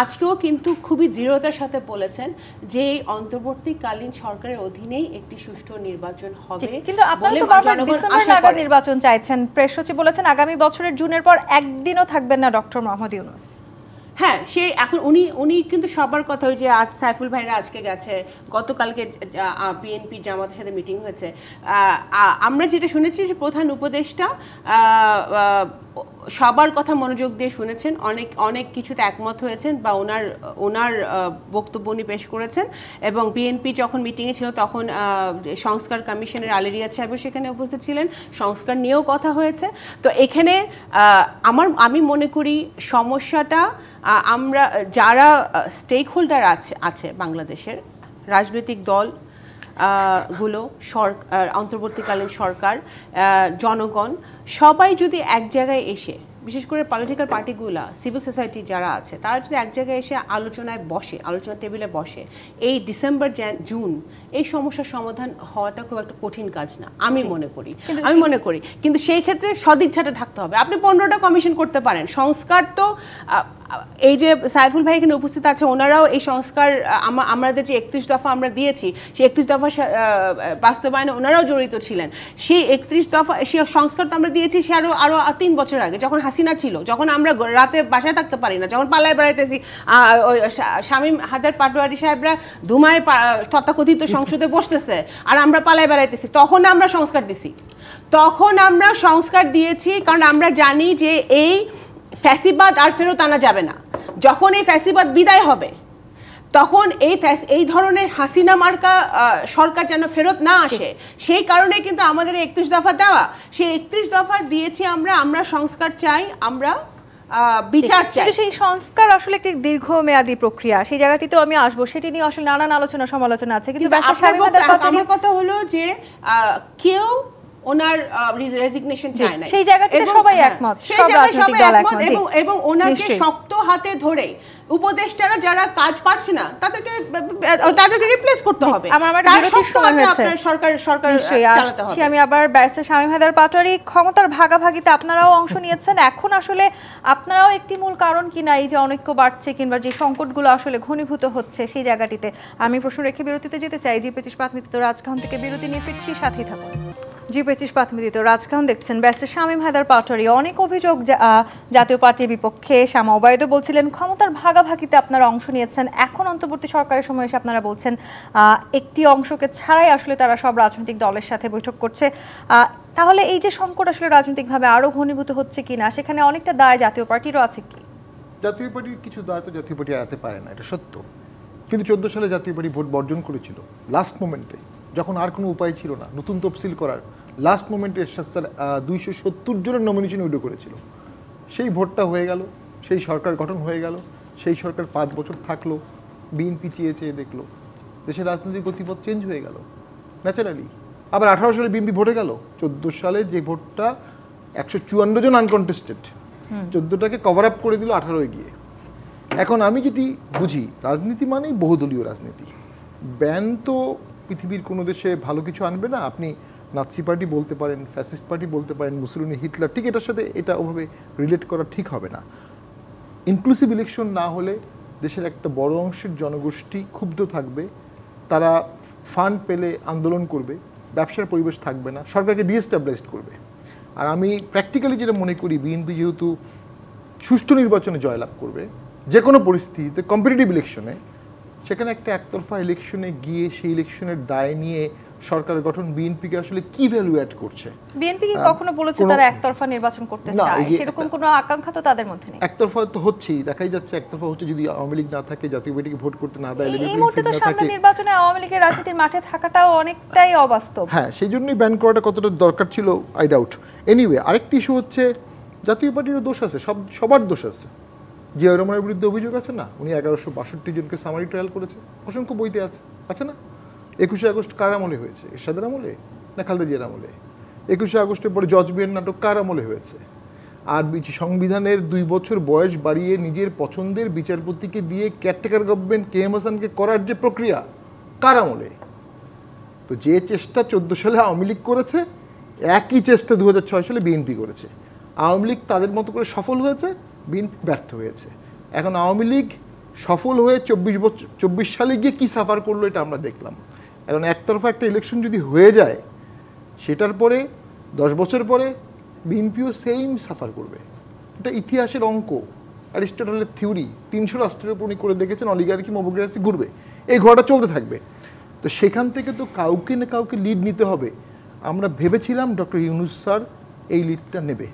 আজকেও কিন্তু খুবই দৃঢ়তার সাথে বলেছেন যে অন্তর্বর্তীকালীন সরকারের অধীনেই একটি সুষ্ঠু নির্বাচন হবে। কিন্তু আপনারা তো বারবার ডিসেম্বর নাগাদ নির্বাচন চাইছেন, প্রেস সচিব বলেছেন আগামী বছরের জুনের পর একদিনও থাকবেন না ডক্টর মোহাম্মদ ইউনূস। হ্যাঁ, সে এখন উনি কিন্তু সবার কথা, ওই যে আজ সাইফুল ভাইরা আজকে গেছে, গতকালকে বিএনপি জামাতের সাথে মিটিং হয়েছে, আমরা যেটা শুনেছি যে প্রধান উপদেষ্টা সবার কথা মনোযোগ দিয়ে শুনেছেন, অনেক কিছুতে একমত হয়েছেন বা ওনার বক্তব্য উনি পেশ করেছেন। এবং বিএনপি যখন মিটিংয়ে ছিল তখন সংস্কার কমিশনের আলী রিয়াদ সাহেব সেখানে উপস্থিত ছিলেন, সংস্কার নিয়েও কথা হয়েছে। তো এখানে আমি মনে করি সমস্যাটা আমরা যারা স্টেক হোল্ডার আছে বাংলাদেশের রাজনৈতিক দল গুলো, অন্তর্বর্তীকালীন সরকার, জনগণ সবাই যদি এক জায়গায় এসে, বিশেষ করে পলিটিক্যাল পার্টিগুলা, সিভিল সোসাইটি যারা আছে, তারা যদি এক জায়গায় এসে আলোচনা টেবিলে বসে, এই ডিসেম্বর জুন এই সমস্যার সমাধান হওয়াটা খুব একটা কঠিন কাজ না আমি মনে করি। কিন্তু সেই ক্ষেত্রে সদিচ্ছাটা থাকতে হবে। আপনি 15টা কমিশন করতে পারেন, সংস্কার তো এই যে সাইফুল ভাই এখানে উপস্থিত আছে, ওনারাও এই সংস্কার আমাদের যে 31 দফা আমরা দিয়েছি, সেই 31 দফা বাস্তবায়নে ওনারাও জড়িত ছিলেন। সেই 31 দফা সেই সংস্কার তো আমরা দিয়েছি সে আরো 3 বছর আগে, যখন হাসিনা ছিল, যখন আমরা রাতে বাসায় থাকতে পারি না, যখন পালায় বেড়াইতেছি, শামীম হায়দার পাটোয়ারি সাহেবরা ধুমায় তথাকথিত সংসদে বসতেছে আর আমরা পালায় বেড়াইতেছি, তখন আমরা সংস্কার দিয়েছি, কারণ আমরা জানি যে এই ফ্যাসিবাদ আর ফেরত আনা যাবে না। যখন এই ফ্যাসিবাদ বিদায় হবে তখন এই ধরনের হাসিনা মার্কা সরকার যেন ফেরত না আসে, সেই কারণে কিন্তু আমাদের 31 দফা দেওয়া। সেই 31 দফা দিয়েছি আমরা সংস্কার চাই, আমরা বিচার চাই। কিন্তু সেই সংস্কার আসলে একটি দীর্ঘমেয়াদী প্রক্রিয়া, সেই জায়গাটিতেও আমি আসবো, সেটি নিয়ে আসলে নানান আলোচনা সমালোচনা আছে। কিন্তু আমার কথা হলো যে কেউ ওনার রেজিগনেশন চায় না, সেই জায়গাটিতে সবাই একমত, সব রাজনৈতিক দল একমত, এবং ওনাকে শক্ত হাতে ধরে উপদেষ্টারা যারা কাজ পারছে না তাদেরকে রিপ্লেস করতে হবে। আমি আবার ব্যারিস্টার শামীম হায়দার পাটোয়ারি, ক্ষমতার ভাগাভাগিতে আপনারাও অংশ নিয়েছেন, এখন আসলে আপনারাও একটি মূল কারণ কিনা এই যে অনৈক্য বাড়ছে কিংবা যে সংকটগুলো আসলে ঘনীভূত হচ্ছে, সেই জায়গাটিতে আমি প্রশ্ন রেখে বিরতিতে যেতে চাই। জি25 প্রাথমিক রাজকাহন থেকে বিরতি নিয়ে ফিরছি, সাথেই থাকুন। জি25 প্রাথমিক রাজকাহন দেখছেন। ব্যারিস্টার শামীম হায়দার পাটোয়ারি, অনেক অভিযোগ জাতীয় পার্টির বিপক্ষে। শামা ওবায়দও বলছিলেন ক্ষমতার ভাগাভাগিতে আপনারা অংশ নিয়েছেন, এখন অন্তর্বর্তী সরকারের সময় এসে আপনারা বলছেন একটি অংশকে ছাড়াই আসলে তারা সব রাজনৈতিক দলের সাথে বৈঠক করছে। তাহলে এই যে সংকট আসলে রাজনৈতিকভাবে আরো ঘনীভূত হচ্ছে কিনা, সেখানে অনেকটা দায় জাতীয় পার্টিরও আছে কি? জাতীয় পার্টির কিছু দায় তো জাতীয় পার্টি এড়াতে পারে না, এটা সত্য। কিন্তু 14 সালে জাতীয় পার্টি ভোট বর্জন করেছিল লাস্ট মোমেন্টে, যখন আর কোনো উপায় ছিল না নতুন তফসিল করার। লাস্ট মোমেন্টে এরশাদ স্যার 270 জনের নমিনেশন উইড্রো করেছিল, সেই ভোটটা হয়ে গেল, সেই সরকার গঠন হয়ে গেল, সেই সরকার 5 বছর থাকলো, বিএনপি চেয়ে দেখলো, দেশের রাজনৈতিক গতিপথ চেঞ্জ হয়ে গেল ন্যাচারালি। আবার 18 সালে বিএনপি ভোটে গেল, 14 সালে যে ভোটটা 154 জন আনকন্টেস্টেড, 14টাকে কভার আপ করে দিল 18 গিয়ে। এখন আমি যদি বুঝি, রাজনীতি মানেই বহুদলীয় রাজনীতি। ব্যান তো পৃথিবীর কোনো দেশে ভালো কিছু আনবে না। আপনি নাৎসি পার্টি বলতে পারেন, ফ্যাসিস্ট পার্টি বলতে পারেন, মুসলিনি, হিটলার, ঠিক এটার সাথে এটা ওভাবে রিলেট করা ঠিক হবে না। ইনক্লুসিভ ইলেকশন না হলে দেশের একটা বড় অংশের জনগোষ্ঠী ক্ষুব্ধ থাকবে, তারা ফান্ড পেলে আন্দোলন করবে, ব্যবসার পরিবেশ থাকবে না, সরকারকে ডিএস্টাবলাইজড করবে। আর আমি প্র্যাকটিক্যালি যেটা মনে করি, বিএনপি যেহেতু সুষ্ঠু নির্বাচনে জয়লাভ করবে যে কোনো পরিস্থিতিতে, কম্পিটিটিভ ইলেকশনে, সেখানে একটা একতরফা ইলেকশনে গিয়ে সেই ইলেকশনের দায় নিয়ে সরকার গঠন বিএনপিকে আসলে কি ভ্যালু অ্যাড করছে? বিএনপি কি কখনো বলেছে তারা একতরফা নির্বাচন করতে চায়? সেরকম কোনো আকাঙ্ক্ষা তো তাদের মধ্যে নেই। একতরফা তো হচ্ছেই, দেখাই যাচ্ছে একতরফা হচ্ছে। যদি আওয়ামী লীগ না থাকে, জাতীয় পার্টিকে ভোট করতে না দেয়, এই মুহূর্তে তো সামনে নির্বাচনে আওয়ামী লীগের রাজনীতির মাঠে থাকাটাও অনেকটাই অবাস্তব। হ্যাঁ, সেই জন্যই ব্যান করাটা কতটা দরকার ছিল আই ডাউট। এনিওয়ে, আরেকটি ইস্যু হচ্ছে জাতীয় পার্টিরও দোষ আছে, সবার দোষ আছে। জিয়া রহমানের বিরুদ্ধে অভিযোগ আছে না, উনি 1162 জনকে সামারি ট্রায়াল করেছে, অসংখ্য বইতে আছে না? 21শে আগস্ট কার আমলে হয়েছে? এরশাদের আমলে না খালেদা জিয়ার আমলে? 21শে আগস্টের পরে জজ বিএন নাটক কার আমলে হয়েছে? আর সংবিধানের 2 বছর বয়স বাড়িয়ে নিজের পছন্দের বিচারপতিকে দিয়ে কেয়ারটেকার গভর্নমেন্ট KM হাসানকে করার যে প্রক্রিয়া, কার আমলে? তো যে চেষ্টা 14 সালে আওয়ামী লীগ করেছে, একই চেষ্টা 2006 সালে বিএনপি করেছে। আওয়ামী লীগ তাদের মতো করে সফল হয়েছে, বিএনপি ব্যর্থ হয়েছে। এখন আওয়ামী লীগ সফল হয়ে 24 সালে গিয়ে কি সাফার করলো এটা আমরা দেখলাম। এখন একতরফা একটা ইলেকশন যদি হয়ে যায়, সেটার পরে 10 বছর পরে বিএনপিও সেম সাফার করবে। এটা ইতিহাসের অঙ্ক, অ্যারিস্টটলের থিওরি। 300 রাষ্ট্রের উপর উনি করে দেখেছেন, অলিগার্কি মোবোক্রেসি ঘুরবে, এই ঘোড়াটা চলতে থাকবে। তো সেখান থেকে তো কাউকে না কাউকে লিড নিতে হবে। আমরা ভেবেছিলাম ডক্টর ইউনূস স্যার এই লিডটা নেবে,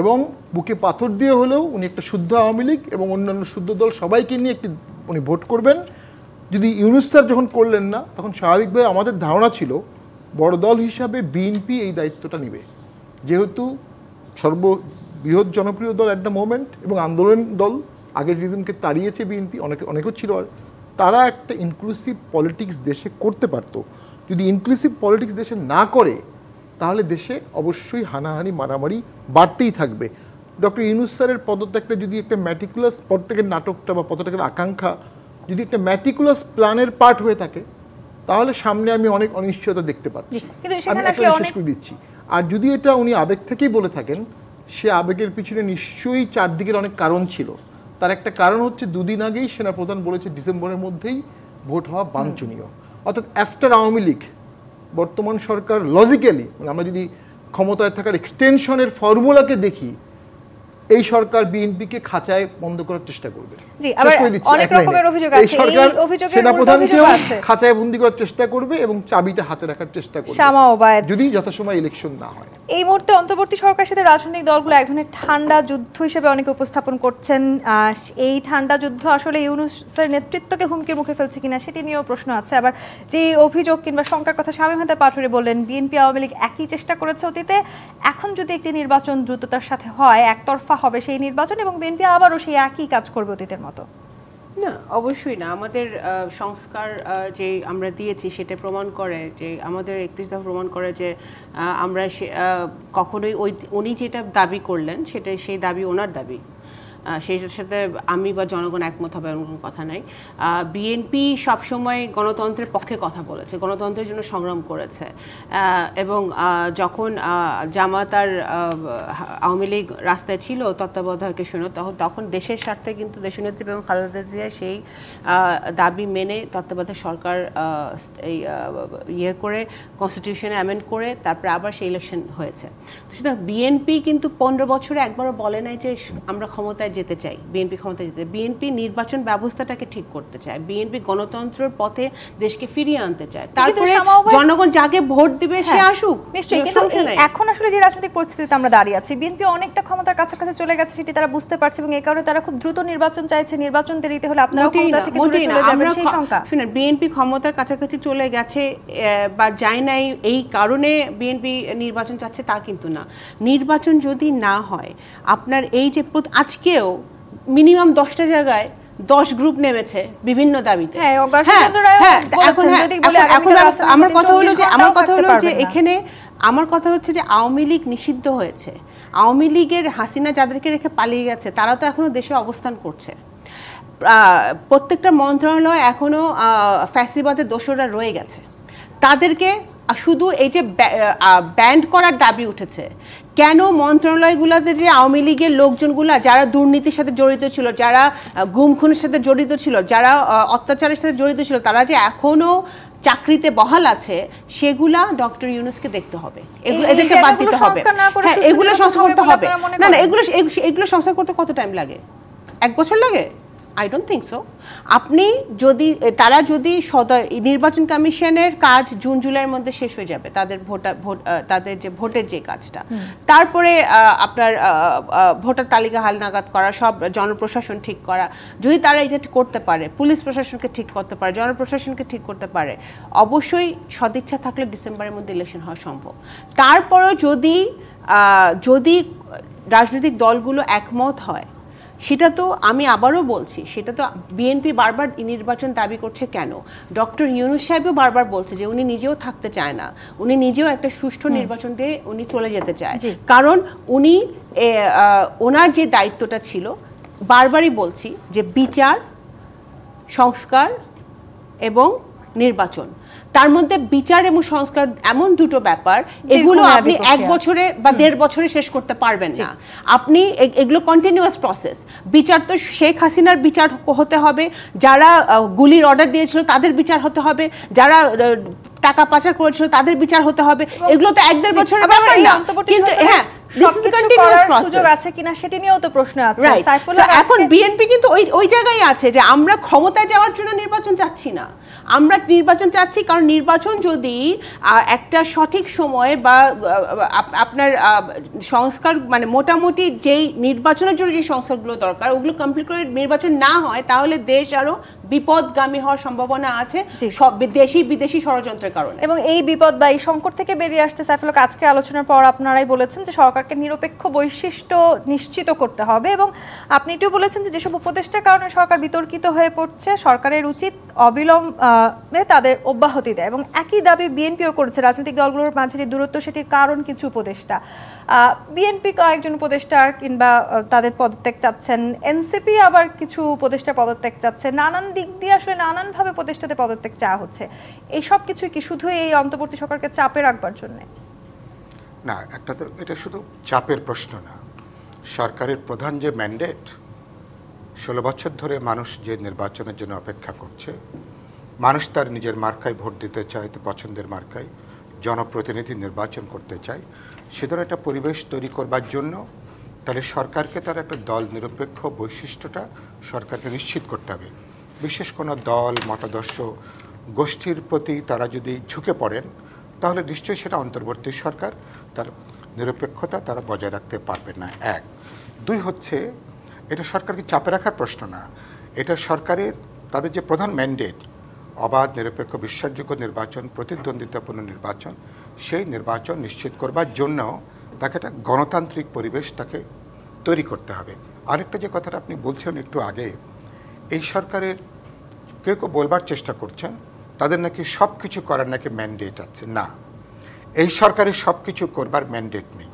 এবং বুকে পাথর দিয়ে হলেও উনি একটা শুদ্ধ আওয়ামী লীগ এবং অন্যান্য শুদ্ধ দল সবাইকে নিয়ে উনি ভোট করবেন। যদি ইউনূস স্যার যখন করলেন না, তখন স্বাভাবিকভাবে আমাদের ধারণা ছিল বড় দল হিসাবে বিএনপি এই দায়িত্বটা নেবে, যেহেতু সর্ববৃহৎ জনপ্রিয় দল অ্যাট দ্য মোমেন্ট এবং আন্দোলন দল, আগের রিজনকে তাড়িয়েছে বিএনপি, অনেকেও ছিল। আর তারা একটা ইনক্লুসিভ পলিটিক্স দেশে করতে পারত। যদি ইনক্লুসিভ পলিটিক্স দেশে না করে, তাহলে দেশে অবশ্যই হানাহানি, মারামারি বাড়তেই থাকবে। ডক্টর ইউনূস স্যারের পদত্যাগটা যদি একটা ম্যাটিকুলাস, পদত্যাগের নাটকটা বা পদত্যাগের আকাঙ্ক্ষা যদি একটা ম্যাটিকুলাস প্ল্যানের পার্ট হয়ে থাকে, তাহলে সামনে আমি অনেক অনিশ্চয়তা দেখতে পাচ্ছি। আমি শেষ করে দিচ্ছি। আর যদি এটা উনি আবেগ থেকেই বলে থাকেন, সে আবেগের পিছনে নিশ্চয়ই চারদিকের অনেক কারণ ছিল। তার একটা কারণ হচ্ছে 2 দিন আগেই সেনাপ্রধান বলেছে ডিসেম্বরের মধ্যেই ভোট হওয়া বাঞ্ছনীয়। অর্থাৎ আফটার আওয়ামী লীগ বর্তমান সরকার লজিক্যালি, আমরা যদি ক্ষমতায় থাকার এক্সটেনশনের ফর্মুলাকে দেখি, এই সরকার বিএনপিকে খাঁচায় বন্ধ করার চেষ্টা করবে। জি, আবার অনেক রকমের অভিযোগ আছে। এই অভিযোগের সেনাপ্রধানকেও খাঁচায় বন্দী করার চেষ্টা করবে এবং চাবিটা হাতে রাখার চেষ্টা করবে, যদি যথাসময় ইলেকশন না হয়। এই মুহূর্তে অন্তর্বর্তী সরকারের সাথে রাজনৈতিক দলগুলো এক ধরনের ঠান্ডা যুদ্ধ হিসেবে অনেকে উপস্থাপন করছেন। এই ঠান্ডা যুদ্ধ আসলে ইউনূসের নেতৃত্বকে হুমকির মুখে ফেলছে কিনা সেটি নিয়েও প্রশ্ন আছে। আবার যে অভিযোগ কিংবা শঙ্কার কথা শামীম হায়দার পাটোয়ারী বললেন, বিএনপি আওয়ামী লীগ একই চেষ্টা করেছে অতীতে, এখন যদি একটি নির্বাচন দ্রুততার সাথে হয়, একতরফা হবে সেই নির্বাচন এবং বিএনপি আবারও সেই একই কাজ করবে অতীতের মতো। না, অবশ্যই না। আমাদের সংস্কার যে আমরা দিয়েছি সেটা প্রমাণ করে যে, আমাদের 31 দফা প্রমাণ করে যে আমরা কখনোই উনি যেটা দাবি করলেন সেটা সেই দাবি ওনার দাবি, সেইটার সাথে আমি বা জনগণ একমত হবে এমন কোনো কথা নাই। বিএনপি সবসময় গণতন্ত্রের পক্ষে কথা বলেছে, গণতন্ত্রের জন্য সংগ্রাম করেছে, এবং যখন জামাত আর আওয়ামী লীগ রাস্তায় ছিল তত্ত্বাবধায়কের জন্য, তখন দেশের স্বার্থে কিন্তু দেশনেত্রী এবং খালেদা জিয়া সেই দাবি মেনে তত্ত্বাবধায়ক সরকার করে কনস্টিটিউশনে অ্যামেন্ড করে তারপরে আবার সেই ইলেকশন হয়েছে। তো সুতরাং বিএনপি কিন্তু 15 বছরে একবারও বলে নাই যে আমরা ক্ষমতায় যেতে চাই, বিএনপি ক্ষমতায় যেতে। বিএনপি নির্বাচন ব্যবস্থাটাকে ঠিক করতে চায়, বিএনপি গণতন্ত্রের পথে দেশকে ফিরিয়ে আনতে চায়, তারপরে জনগণ যাকে ভোট দিবে সে আসুক। নিশ্চয়ই, কিন্তু এখন আসলে যে রাজনৈতিক পরিস্থিতিতে আমরা দাঁড়িয়ে আছি, বিএনপি অনেকটা ক্ষমতার কাছাকাছি চলে গেছে, সেটি তারা বুঝতে পারছে এবং এই কারণে তারা খুব দ্রুত নির্বাচন চাইছে। নির্বাচন দেরিতে হলে আপনারা ক্ষমতা থেকে দূরে চলে যাবেন সেই শঙ্কা। শুনুন, বিএনপি ক্ষমতার কাছাকাছি চলে গেছে বা যায় নাই এই কারণে বিএনপি নির্বাচন চাচ্ছে তা কিন্তু না। নির্বাচন যদি না হয়, আপনার এই যে আজকেও মিনিমাম 10টা জায়গায় 10 গ্রুপ নেমেছে বিভিন্ন দাবিতে। আমার কথা হলো যে এখানে আমার কথা হচ্ছে যে আওয়ামী লীগ নিষিদ্ধ হয়েছে, আওয়ামী লীগের হাসিনা যাদেরকে রেখে পালিয়ে গেছে তারা তো এখনো দেশে অবস্থান করছে। প্রত্যেকটা মন্ত্রণালয় এখনো ফ্যাসিবাদের দোসররা রয়ে গেছে। তাদেরকে শুধু এই যে ব্যান্ড করার দাবি উঠেছে, কেন মন্ত্রণালয়গুলোতে যে আওয়ামী লীগের লোকজনগুলা যারা দুর্নীতির সাথে জড়িত ছিল, যারা গুম খুনের সাথে জড়িত ছিল, যারা অত্যাচারের সাথে জড়িত ছিল, তারা যে এখনো চাকরিতে বহাল আছে, সেগুলা ডক্টর ইউনূসকে দেখতে হবে, এদেরকে বাদ দিতে হবে। হ্যাঁ, এগুলো সংস্কার করতে হবে। না না, এগুলো সংস্কার করতে কত টাইম লাগে? 1 বছর লাগে? I don't think so. আপনি যদি তারা যদি নির্বাচন কমিশনের কাজ জুন জুলাইয়ের মধ্যে শেষ হয়ে যাবে, তাদের যে ভোটের যে কাজটা, তারপরে আপনার ভোটার তালিকা হালনাগাদ করা, সব জনপ্রশাসন ঠিক করা, যদি তারা এটা করতে পারে, পুলিশ প্রশাসনকে ঠিক করতে পারে, জনপ্রশাসনকে ঠিক করতে পারে, অবশ্যই সদিচ্ছা থাকলে ডিসেম্বরের মধ্যে ইলেকশন হওয়া সম্ভব। তারপরও যদি রাজনৈতিক দলগুলো একমত হয়, সেটা তো আমি আবারও বলছি, সেটা তো বিএনপি বারবার নির্বাচন দাবি করছে কেন? ডক্টর ইউনূস সাহেবও বারবার বলছে যে উনি নিজেও থাকতে চায় না, উনি নিজেও একটা সুষ্ঠু নির্বাচন দিয়ে উনি চলে যেতে চায়, কারণ উনি ওনার যে দায়িত্বটা ছিল, বারবারই বলছি যে বিচার, সংস্কার এবং নির্বাচন, তার মধ্যে বিচার এবং সংস্কার এমন দুটো ব্যাপার, এগুলো আপনি 1 বছরে বা 1.5 বছরে শেষ করতে পারবেন না। আপনি এগুলো কন্টিনিউয়াস প্রসেস। বিচার তো শেখ হাসিনার বিচার হতে হবে, যারা গুলির অর্ডার দিয়েছিল তাদের বিচার হতে হবে, যারা টাকা পাচার করেছিল তাদের বিচার হতে হবে, এগুলো তো 1-1.5 বছরের ব্যাপার না। কিন্তু হ্যাঁ, এখন বিএনপি কিন্তু ওই জায়গায় আছে যে আমরা ক্ষমতায় যাওয়ার জন্য নির্বাচন চাচ্ছি না, আমরা নির্বাচন চাচ্ছি কারণ নির্বাচন যদি একটা সঠিক সময়ে বা আপনার সংস্কার, মানে মোটামুটি যেই নির্বাচনের জন্য যে সংস্কারগুলো দরকার ওগুলো কমপ্লিট করে নির্বাচন না হয়, তাহলে দেশ আরো বিপদগামী হওয়ার সম্ভাবনা আছে সব দেশি বিদেশি ষড়যন্ত্রের কারণে। এবং এই বিপদ বা এই সংকট থেকে বেরিয়ে আসতে সাইফুল হক, আজকে আলোচনার পর আপনারাই বলেছেন যে সরকারকে নিরপেক্ষ বৈশিষ্ট্য নিশ্চিত করতে হবে, এবং আপনি এটিও বলেছেন যে যেসব উপদেষ্টার কারণে সরকার বিতর্কিত হয়ে পড়ছে, সরকারের উচিত অবিলম্বে তাদের অব্যাহতি দেয়। এবং একই দাবি বিএনপিও করেছে, রাজনৈতিক দলগুলোর মাঝে যে দূরত্ব সেটির কারণ কিছু উপদেষ্টা, বিএনপি কয়েকজন উপদেষ্টা কিংবা তাদের পদত্যাগ চাচ্ছেন, এনসিপি আবার কিছু উপদেষ্টা পদত্যাগ চাচ্ছে, নানান দিক দিয়ে আসলে নানানভাবে উপদেষ্টাদের পদত্যাগ চাওয়া হচ্ছে। এই সব কিছু কি শুধু এই অন্তর্বর্তী সরকারকে চাপে রাখবার জন্য? না, একটা তো এটা শুধু চাপের প্রশ্ন না। সরকারের প্রধান যে ম্যান্ডেট, 16 বছর ধরে মানুষ যে নির্বাচনের জন্য অপেক্ষা করছে, মানুষ তার নিজের মার্কায় ভোট দিতে চায়, তো পছন্দের মার্কায় জনপ্রতিনিধি নির্বাচন করতে চায়, সে ধরনের একটা পরিবেশ তৈরি করবার জন্য তাহলে সরকারকে তার একটা দল নিরপেক্ষ বৈশিষ্ট্যটা সরকারকে নিশ্চিত করতে হবে। বিশেষ কোনো দল, মতাদর্শ, গোষ্ঠীর প্রতি তারা যদি ঝুঁকে পড়েন, তাহলে নিশ্চয়ই সেটা অন্তর্বর্তী সরকার তার নিরপেক্ষতা তারা বজায় রাখতে পারবে না। 1, 2 হচ্ছে এটা সরকারকে চাপে রাখার প্রশ্ন না, এটা সরকারের তাদের যে প্রধান ম্যান্ডেট, অবাধ নিরপেক্ষ বিশ্বাসযোগ্য নির্বাচন, প্রতিদ্বন্দ্বিতাপূর্ণ নির্বাচন, সেই নির্বাচন নিশ্চিত করবার জন্য তাকে একটা গণতান্ত্রিক পরিবেশ তাকে তৈরি করতে হবে। আরেকটা যে কথাটা আপনি বলছেন একটু আগে, এই সরকারের কেউ কেউ বলবার চেষ্টা করছেন তাদের নাকি সব কিছু করার নাকি ম্যান্ডেট আছে। না, এই সরকারের সব কিছু করবার ম্যান্ডেট নেই।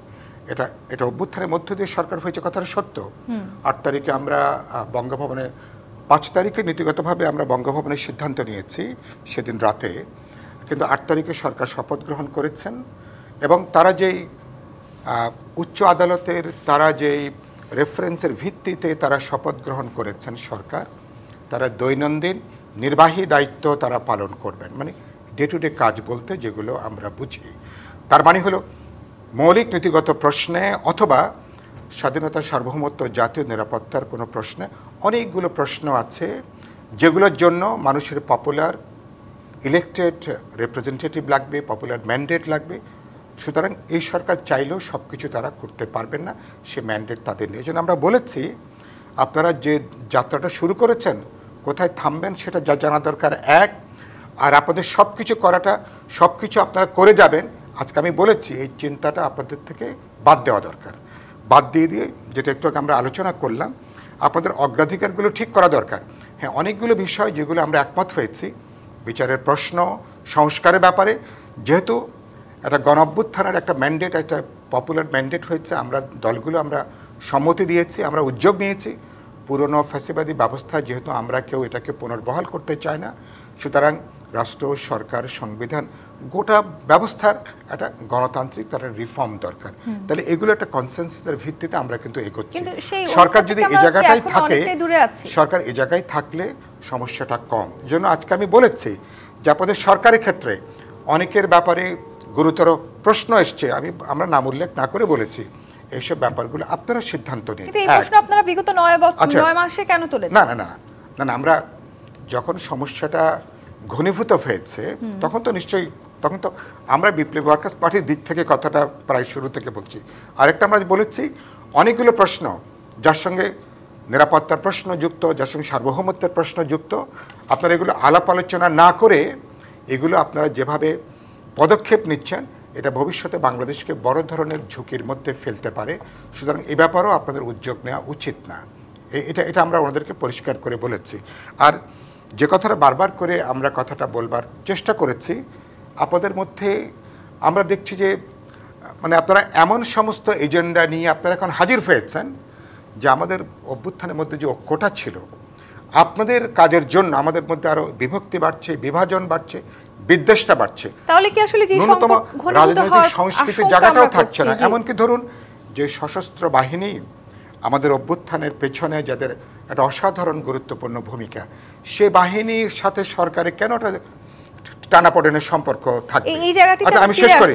এটা অভ্যুত্থানের মধ্য দিয়ে সরকার হয়েছে, কথাটা সত্য। 8 তারিখে আমরা বঙ্গভবনে, 5 তারিখে নীতিগতভাবে আমরা বঙ্গভবনের সিদ্ধান্ত নিয়েছি সেদিন রাতে, কিন্তু 8 তারিখে সরকার শপথ গ্রহণ করেছেন। এবং তারা যেই উচ্চ আদালতের তারা যেই রেফারেন্সের ভিত্তিতে তারা শপথ গ্রহণ করেছেন সরকার, তারা দৈনন্দিন নির্বাহী দায়িত্ব তারা পালন করবেন, মানে ডে টু ডে কাজ বলতে যেগুলো আমরা বুঝি। তার মানে হলো মৌলিক নীতিগত প্রশ্নে অথবা স্বাধীনতা, সার্বভৌমত্ব, জাতীয় নিরাপত্তার কোনো প্রশ্নে অনেকগুলো প্রশ্ন আছে যেগুলোর জন্য মানুষের পপুলার ইলেকটেড রিপ্রেজেন্টেটিভ লাগবে, পপুলার ম্যান্ডেট লাগবে। সুতরাং এই সরকার চাইলেও সব কিছু তারা করতে পারবেন না, সে ম্যান্ডেট তাদের নেই। এই জন্য আমরা বলেছি আপনারা যে যাত্রাটা শুরু করেছেন কোথায় থামবেন সেটা যা জানা দরকার। 1, আর আপনাদের সব কিছু করাটা, সব কিছু আপনারা করে যাবেন, আজকে আমি বলেছি এই চিন্তাটা আপনাদের থেকে বাদ দেওয়া দরকার। বাদ দিয়ে যেটা একটু আমরা আলোচনা করলাম, আপনাদের অগ্রাধিকারগুলো ঠিক করা দরকার। হ্যাঁ, অনেকগুলো বিষয় যেগুলো আমরা একমত হয়েছি, বিচারের প্রশ্ন, সংস্কারের ব্যাপারে, যেহেতু একটা গণঅভ্যুত্থানের একটা ম্যান্ডেট, একটা পপুলার ম্যান্ডেট হয়েছে, আমরা দলগুলো আমরা সম্মতি দিয়েছি, আমরা উদ্যোগ নিয়েছি। পুরনো ফ্যাসিবাদী ব্যবস্থা যেহেতু আমরা কেউ এটাকে পুনর্বহাল করতে চাই না, সুতরাং রাষ্ট্র, সরকার, সংবিধান গোটা ব্যবস্থার একটা গণতান্ত্রিক তার রিফর্ম দরকার। তাহলে এগুলো একটা কনসেনসাসের ভিত্তিতে আমরা কিন্তু এগোচ্ছি। সরকার যদি এই জায়গাটাই থাকে, সরকার এই জায়গায় থাকলে সমস্যাটা কম। জন্য আজকে আমি বলেছি যে আপনাদের সরকারের ক্ষেত্রে অনেকের ব্যাপারে গুরুতর প্রশ্ন এসছে, আমরা নাম উল্লেখ না করে বলেছি এইসব ব্যাপারগুলো আপনারা সিদ্ধান্ত নিন। আপনারা বিগত 9 মাসে কেন তোলেন? না না না না, আমরা যখন সমস্যাটা ঘনীভূত হয়েছে তখন তো নিশ্চয়ই, তখন তো আমরা বিপ্লবী ওয়ার্কার্স পার্টির দিক থেকে কথাটা প্রায় শুরু থেকে বলছি। আরেকটা আমরা বলেছি অনেকগুলো প্রশ্ন যার সঙ্গে নিরাপত্তার প্রশ্ন যুক্ত, যার সঙ্গে সার্বভৌমত্বের প্রশ্ন যুক্ত, আপনারা এগুলো আলাপ আলোচনা না করে এগুলো আপনারা যেভাবে পদক্ষেপ নিচ্ছেন এটা ভবিষ্যতে বাংলাদেশকে বড় ধরনের ঝুঁকির মধ্যে ফেলতে পারে। সুতরাং এ ব্যাপারেও আপনাদের উদ্যোগ নেওয়া উচিত না। এটা আমরা ওনাদেরকে পরিষ্কার করে বলেছি। আর যে কথাটা বারবার করে আমরা কথাটা বলবার চেষ্টা করেছি, আপনাদের মধ্যে আমরা দেখছি যে মানে আপনারা এমন সমস্ত এজেন্ডা নিয়ে আপনারা এখন হাজির হয়েছেন যে আমাদের অভ্যুত্থানের মধ্যে যে ঐক্যটা ছিল, আপনাদের কাজের জন্য আমাদের মধ্যে আরো বিভক্তি বাড়ছে, বিভাজন বাড়ছে, বিদ্বেষটা বাড়ছে। তাহলে কি আসলে যে ন্যূনতম রাজনৈতিক সংস্কৃতির জায়গাটাও থাকছে না। এমনকি ধরুন যে সশস্ত্র বাহিনী আমাদের অভ্যুত্থানের পেছনে যাদের একটা অসাধারণ গুরুত্বপূর্ণ ভূমিকা, সে বাহিনীর সাথে সরকারের কেন টানাপোড়েনের সম্পর্ক থাকবে? আমি শেষ করি।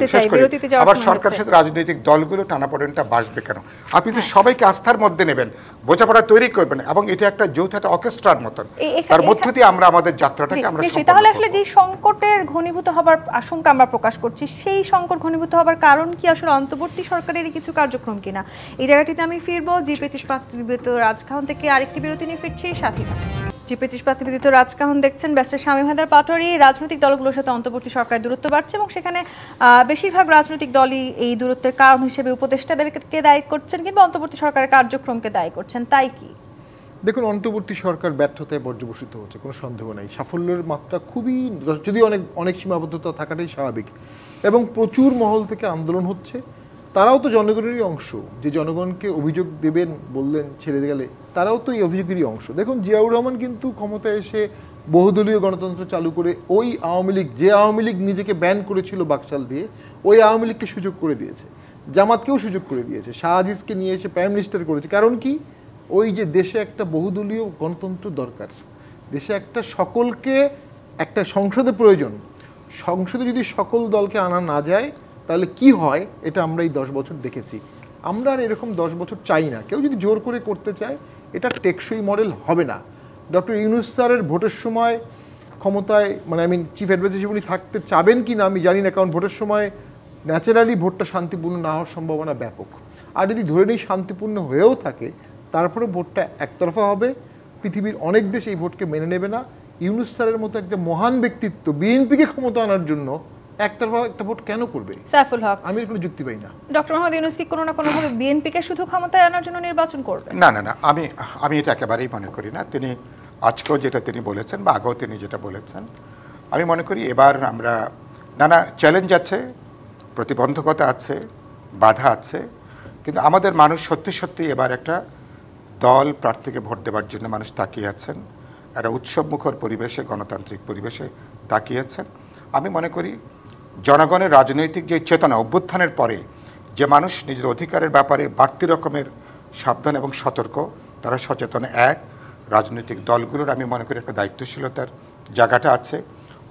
আবার সরকারের সাথে রাজনৈতিক দলগুলো টানাপোড়েনটা বাসবে কেন? আপনি তো সবাইকে আস্থার মধ্যে নেবেন, বোঝাপড়া তৈরি করবেন, এবং এটা একটা যৌথ একটা অর্কেস্ট্রার মতন, তার মধ্য দিয়ে আমরা আমাদের যাত্রাটাকে আমরা সম্পন্ন করব। তাহলে আসলে যে সংকটের ঘনীভূত হবার আশঙ্কা আমরা প্রকাশ করছি, সেই সংকট ঘনীভূত হবার কারণ কি আসলে অন্তর্বর্তী সরকারের কিছু কার্যক্রম কিনা? এই জায়গাটিতে আমি ফিরবো। জিপিএ ইস্পাত নিবেদিত রাজকাহন থেকে আরেকটি বিরতি নিয়ে ফিরছি সাথী। জিপিএ ইস্পাত নিবেদিত রাজকাহন দেখছেন, ব্যারিস্টার শামীম হায়দার পাটোয়ারি। রাজনৈতিক দলগুলোর সাথে অন্তর্বর্তী সরকারের দূরত্ব বাড়ছে এবং সেখানে বেশিরভাগ রাজনৈতিক দলই এই দূরত্বের কারণ হিসেবে উপদেষ্টাদেরকে দায়ী করছেন কিংবা অন্তর্বর্তী সরকারের কার্যক্রমকে দায়ী করছেন, তাই কি? দেখুন, অন্তর্বর্তী সরকার ব্যর্থতায় পর্যবসিত হচ্ছে, কোনো সন্দেহ নাই। সাফল্যের মাত্রা খুবই, যদি অনেক সীমাবদ্ধতা থাকাটাই স্বাভাবিক, এবং প্রচুর মহল থেকে আন্দোলন হচ্ছে। তারাও তো জনগণেরই অংশ, যে জনগণকে অভিযোগ দেবেন বললেন ছেড়ে গেলে, তারাও তো এই অভিযোগেরই অংশ। দেখুন, জিয়াউর রহমান কিন্তু ক্ষমতায় এসে বহুদলীয় গণতন্ত্র চালু করে ওই আওয়ামী লীগ, যে আওয়ামী লীগ নিজেকে ব্যান করেছিল বাকশাল দিয়ে, ওই আওয়ামী লীগকে সুযোগ করে দিয়েছে, জামাতকেও সুযোগ করে দিয়েছে, শাহ আজিজকে নিয়ে এসে প্রাইম মিনিস্টার করেছে। কারণ কি? ওই যে দেশে একটা বহুদলীয় গণতন্ত্র দরকার, দেশে একটা সকলকে একটা সংসদে প্রয়োজন। সংসদে যদি সকল দলকে আনা না যায় তাহলে কি হয়, এটা আমরা এই 10 বছর দেখেছি। আমরা আর এরকম 10 বছর চাই না। কেউ যদি জোর করে করতে চায়, এটা টেকসই মডেল হবে না। ডক্টর ইউনূস স্যারের ভোটের সময় ক্ষমতায়, মানে চিফ অ্যাডভাইজার হিসেবে উনি থাকতে চাবেন কি না আমি জানি না, কারণ ভোটের সময় ন্যাচারালি ভোটটা শান্তিপূর্ণ না হওয়ার সম্ভাবনা ব্যাপক। আর যদি ধরে নিই শান্তিপূর্ণ হয়েও থাকে, তারপরে ভোটটা একতরফা হবে। পৃথিবীর অনেক দেশ এই ভোটকে মেনে নেবে না। ইউনূস স্যারের মতো একটা মহান ব্যক্তিত্ব বিএনপিকে ক্ষমতা আনার জন্য একতরফা একটা ভোট কেন করবে? সাইফুল হক, আমি কোনো যুক্তি পাই না। ডক্টর মোহাম্মদ ইউনূস কি কোনো না কোনোভাবে বিএনপিকে শুধু ক্ষমতায় আনার জন্য নির্বাচন করবেন? না না না, আমি এটা একেবারেই মনে করি না। তিনি আজকেও যেটা তিনি বলেছেন বা আগেও তিনি যেটা বলেছেন, আমি মনে করি এবার আমরা নানা চ্যালেঞ্জ আছে, প্রতিবন্ধকতা আছে, বাধা আছে, কিন্তু আমাদের মানুষ সত্যি সত্যি এবার একটা দল প্রার্থীকে ভোট দেওয়ার জন্য মানুষ তাকিয়ে আছেন, একটা উৎসবমুখর পরিবেশে, গণতান্ত্রিক পরিবেশে তাকিয়ে আছেন। আমি মনে করি জনগণের রাজনৈতিক যে চেতনা, অভ্যুত্থানের পরে যে মানুষ নিজের অধিকারের ব্যাপারে বাড়তি রকমের সাবধান এবং সতর্ক, তারা সচেতন। রাজনৈতিক দলগুলোর আমি মনে করি একটা দায়িত্বশীলতার জায়গাটা আছে।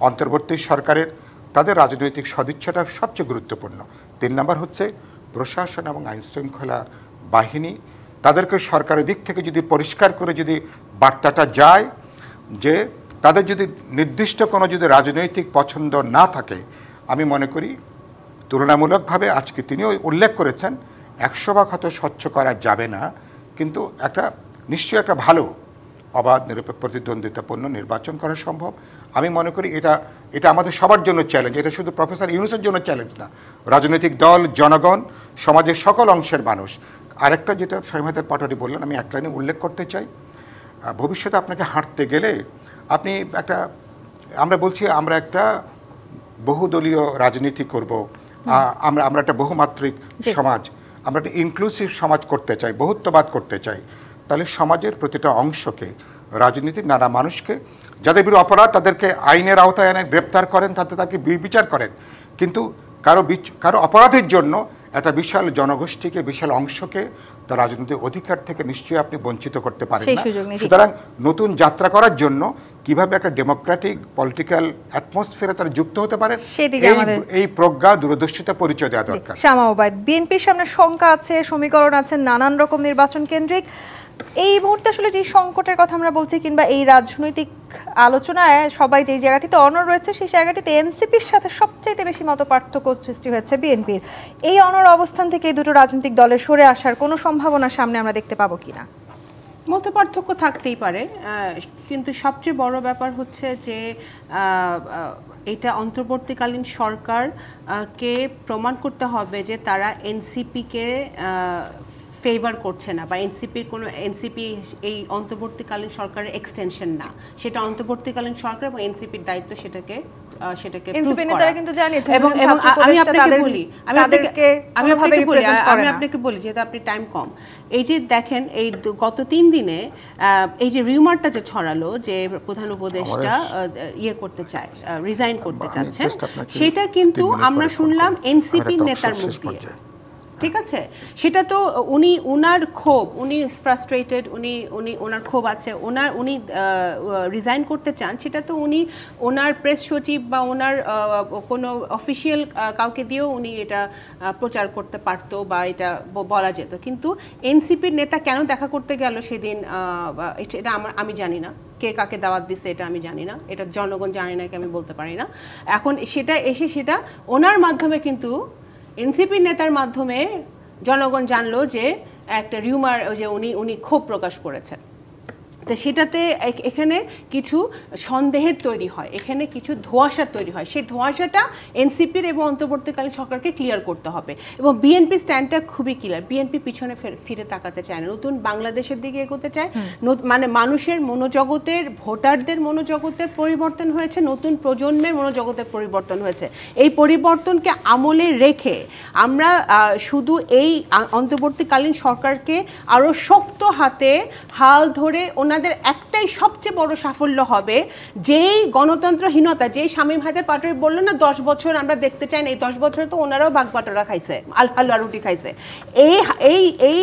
অন্তর্বর্তী সরকারের তাদের রাজনৈতিক সদিচ্ছাটা সবচেয়ে গুরুত্বপূর্ণ। 3 নম্বর হচ্ছে প্রশাসন এবং আইনশৃঙ্খলা বাহিনী, তাদেরকে সরকারের দিক থেকে যদি পরিষ্কার করে যদি বার্তাটা যায় যে তাদের যদি নির্দিষ্ট কোনো যদি রাজনৈতিক পছন্দ না থাকে, আমি মনে করি তুলনামূলকভাবে আজকে তিনিও উল্লেখ করেছেন 100 ভাগ হয়তো স্বচ্ছ করা যাবে না, কিন্তু একটা নিশ্চয়ই একটা ভালো অবাধ নিরপেক্ষ প্রতিদ্বন্দ্বিতাপূর্ণ নির্বাচন করা সম্ভব। আমি মনে করি এটা আমাদের সবার জন্য চ্যালেঞ্জ। এটা শুধু প্রফেসর ইউনূসের জন্য চ্যালেঞ্জ না, রাজনৈতিক দল, জনগণ, সমাজের সকল অংশের মানুষ। আরেকটা যেটা শামীম হায়দার পাটোয়ারি বললেন, আমি এক লাইনে উল্লেখ করতে চাই, ভবিষ্যতে আপনাকে হাঁটতে গেলে আপনি আমরা বলছি আমরা একটা বহুদলীয় রাজনীতি করব, আমরা একটা বহুমাত্রিক সমাজ, আমরা একটা ইনক্লুসিভ সমাজ করতে চাই, বহুত্ববাদ করতে চাই। তাহলে সমাজের প্রতিটা অংশকে, রাজনীতির নানা মানুষকে যাদের বিরুদ্ধে অপরাধ তাদেরকে আইনের আওতায় এনে গ্রেপ্তার করেন, তাকে বিচার করেন, কিন্তু কারো অপরাধের জন্য একটা বিশাল জনগোষ্ঠীকে, বিশাল অংশকে তার রাজনৈতিক অধিকার থেকে নিশ্চয়ই আপনি বঞ্চিত করতে পারেন না। সুতরাং নতুন যাত্রা করার জন্য কিভাবে একটা ডেমোক্রেটিক পলিটিক্যাল অ্যাটমসফিয়ারে তারা যুক্ত হতে পারে, এই প্রজ্ঞা দূরদর্শিতা পরিচয় দেওয়া দরকার। শামা ওবায়দ, বিএনপির সামনে শঙ্কা আছে, সমীকরণ আছে, নানান রকম নির্বাচন কেন্দ্রিক। এই মুহূর্তে আসলে যে সংকটের কথা আমরা বলছি, কিংবা এই রাজনৈতিক আলোচনায় সবাই যে জায়গাটিতে অনড় রয়েছে, সেই জায়গাটিতে এনসিপির সাথে সবচাইতে বেশি মত পার্থক্য সৃষ্টি হয়েছে বিএনপির। এই অনড় অবস্থান থেকে এই দুটো রাজনৈতিক দলের সরে আসার কোনো সম্ভাবনা সামনে আমরা দেখতে পাবো কিনা? মত পার্থক্য থাকতেই পারে, কিন্তু সবচেয়ে বড় ব্যাপার হচ্ছে যে এটা অন্তর্বর্তীকালীন সরকারকে প্রমাণ করতে হবে যে তারা এনসিপিকে ফেভার করছে না, বা এনসিপি এই অন্তর্বর্তীকালীন সরকারের এক্সটেনশন না। সেটা অন্তর্বর্তীকালীন সরকার এবং এনসিপির দায়িত্ব সেটাকে প্রুফ করা। এবং আমি আপনাকে বলি যেহেতু আপনি টাইম কম, এই যে দেখেন এই গত 3 দিনে এই যে রিউমারটা যে ছড়ালো যে প্রধান উপদেষ্টা করতে চায়, রিজাইন করতে চাচ্ছে, সেটা কিন্তু আমরা শুনলাম এনসিপির নেতার মুখ দিয়ে। ঠিক আছে, সেটা তো উনার ক্ষোভ, উনি ফ্রাস্ট্রেটেড, ওনার ক্ষোভ আছে, উনি রিজাইন করতে চান, সেটা তো ওনার প্রেস সচিব বা ওনার কোনো অফিসিয়াল কাউকে দিয়েও উনি এটা প্রচার করতে পারতো বা এটা বলা যেত। কিন্তু এনসিপির নেতা কেন দেখা করতে গেল সেদিন, এটা আমি জানি না। কে কাকে দাওয়াত দিচ্ছে এটা আমি জানি না, এটা জনগণ জানে না, আমি বলতে পারি না। এখন সেটা ওনার মাধ্যমে, কিন্তু এনসিপির নেতার মাধ্যমে জনগণ জানলো যে একটা রিউমার, যে উনি ক্ষোভ প্রকাশ করেছে। তো সেটাতে এখানে কিছু সন্দেহের তৈরি হয়, এখানে কিছু ধোঁয়াশার তৈরি হয়। সেই ধোঁয়াশাটা এনসিপির এবং অন্তর্বর্তীকালীন সরকারকে ক্লিয়ার করতে হবে। এবং বিএনপি স্ট্যান্ডটা খুবই ক্লিয়ার, বিএনপি পিছনে ফিরে তাকাতে চায় না, নতুন বাংলাদেশের দিকে এগোতে চায়। মানে মানুষের মনোজগতের, ভোটারদের মনোজগতের পরিবর্তন হয়েছে, নতুন প্রজন্মের মনোজগতের পরিবর্তন হয়েছে। এই পরিবর্তনকে আমলে রেখে আমরা শুধু এই অন্তর্বর্তীকালীন সরকারকে আরও শক্ত হাতে হাল ধরে, ওনাদের একটাই সবচেয়ে বড় সাফল্য হবে, যেই গণতন্ত্রহীনতা, যেই শামীম হায়দার পাটোয়ারি বললো না 10 বছর আমরা দেখতে চাই না, এই 10 বছরে তো ওনারাও বাগবাটোয়ারা খাইছে, হালুয়া রুটি খাইছে। এই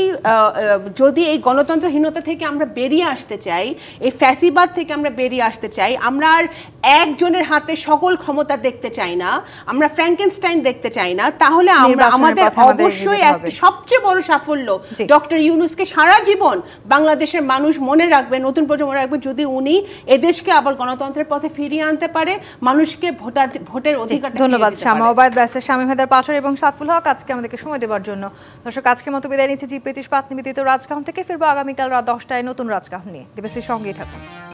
যদি এই গণতন্ত্রহীনতা থেকে আমরা বেরিয়ে আসতে চাই, এই ফ্যাসিবাদ থেকে আমরা বেরিয়ে আসতে চাই, আমরা আর একজনের হাতে সকল ক্ষমতা দেখতে চাই না, আমরা ফ্র্যাঙ্কেনস্টাইন দেখতে চাই না, তাহলে আমাদের অবশ্যই একটা সবচেয়ে বড় সাফল্য ডক্টর ইউনূসকে সারা জীবন বাংলাদেশের মানুষ মনে রাখবে, নতুন প্রজন্ম রাখবে, যদি উনি এদেশকে আবার গণতন্ত্রের পথে ফিরিয়ে আনতে পারে, মানুষকে ভোটের অধিকার। ধন্যবাদ শামা ওবায়দ, ব্যারিস্টার শামীম হায়দার পাটোয়ারি এবং সাদফুল হক আজকে আমাদেরকে সময় দেওয়ার জন্য। দর্শক, আজকের মতো বিদায় নিচ্ছি জি25 নিবেদিত রাজকাহন থেকে। ফিরবো আগামীকাল রাত 10টায় নতুন রাজকাহন নিয়ে। ডিবিসির সঙ্গেই থাকুন।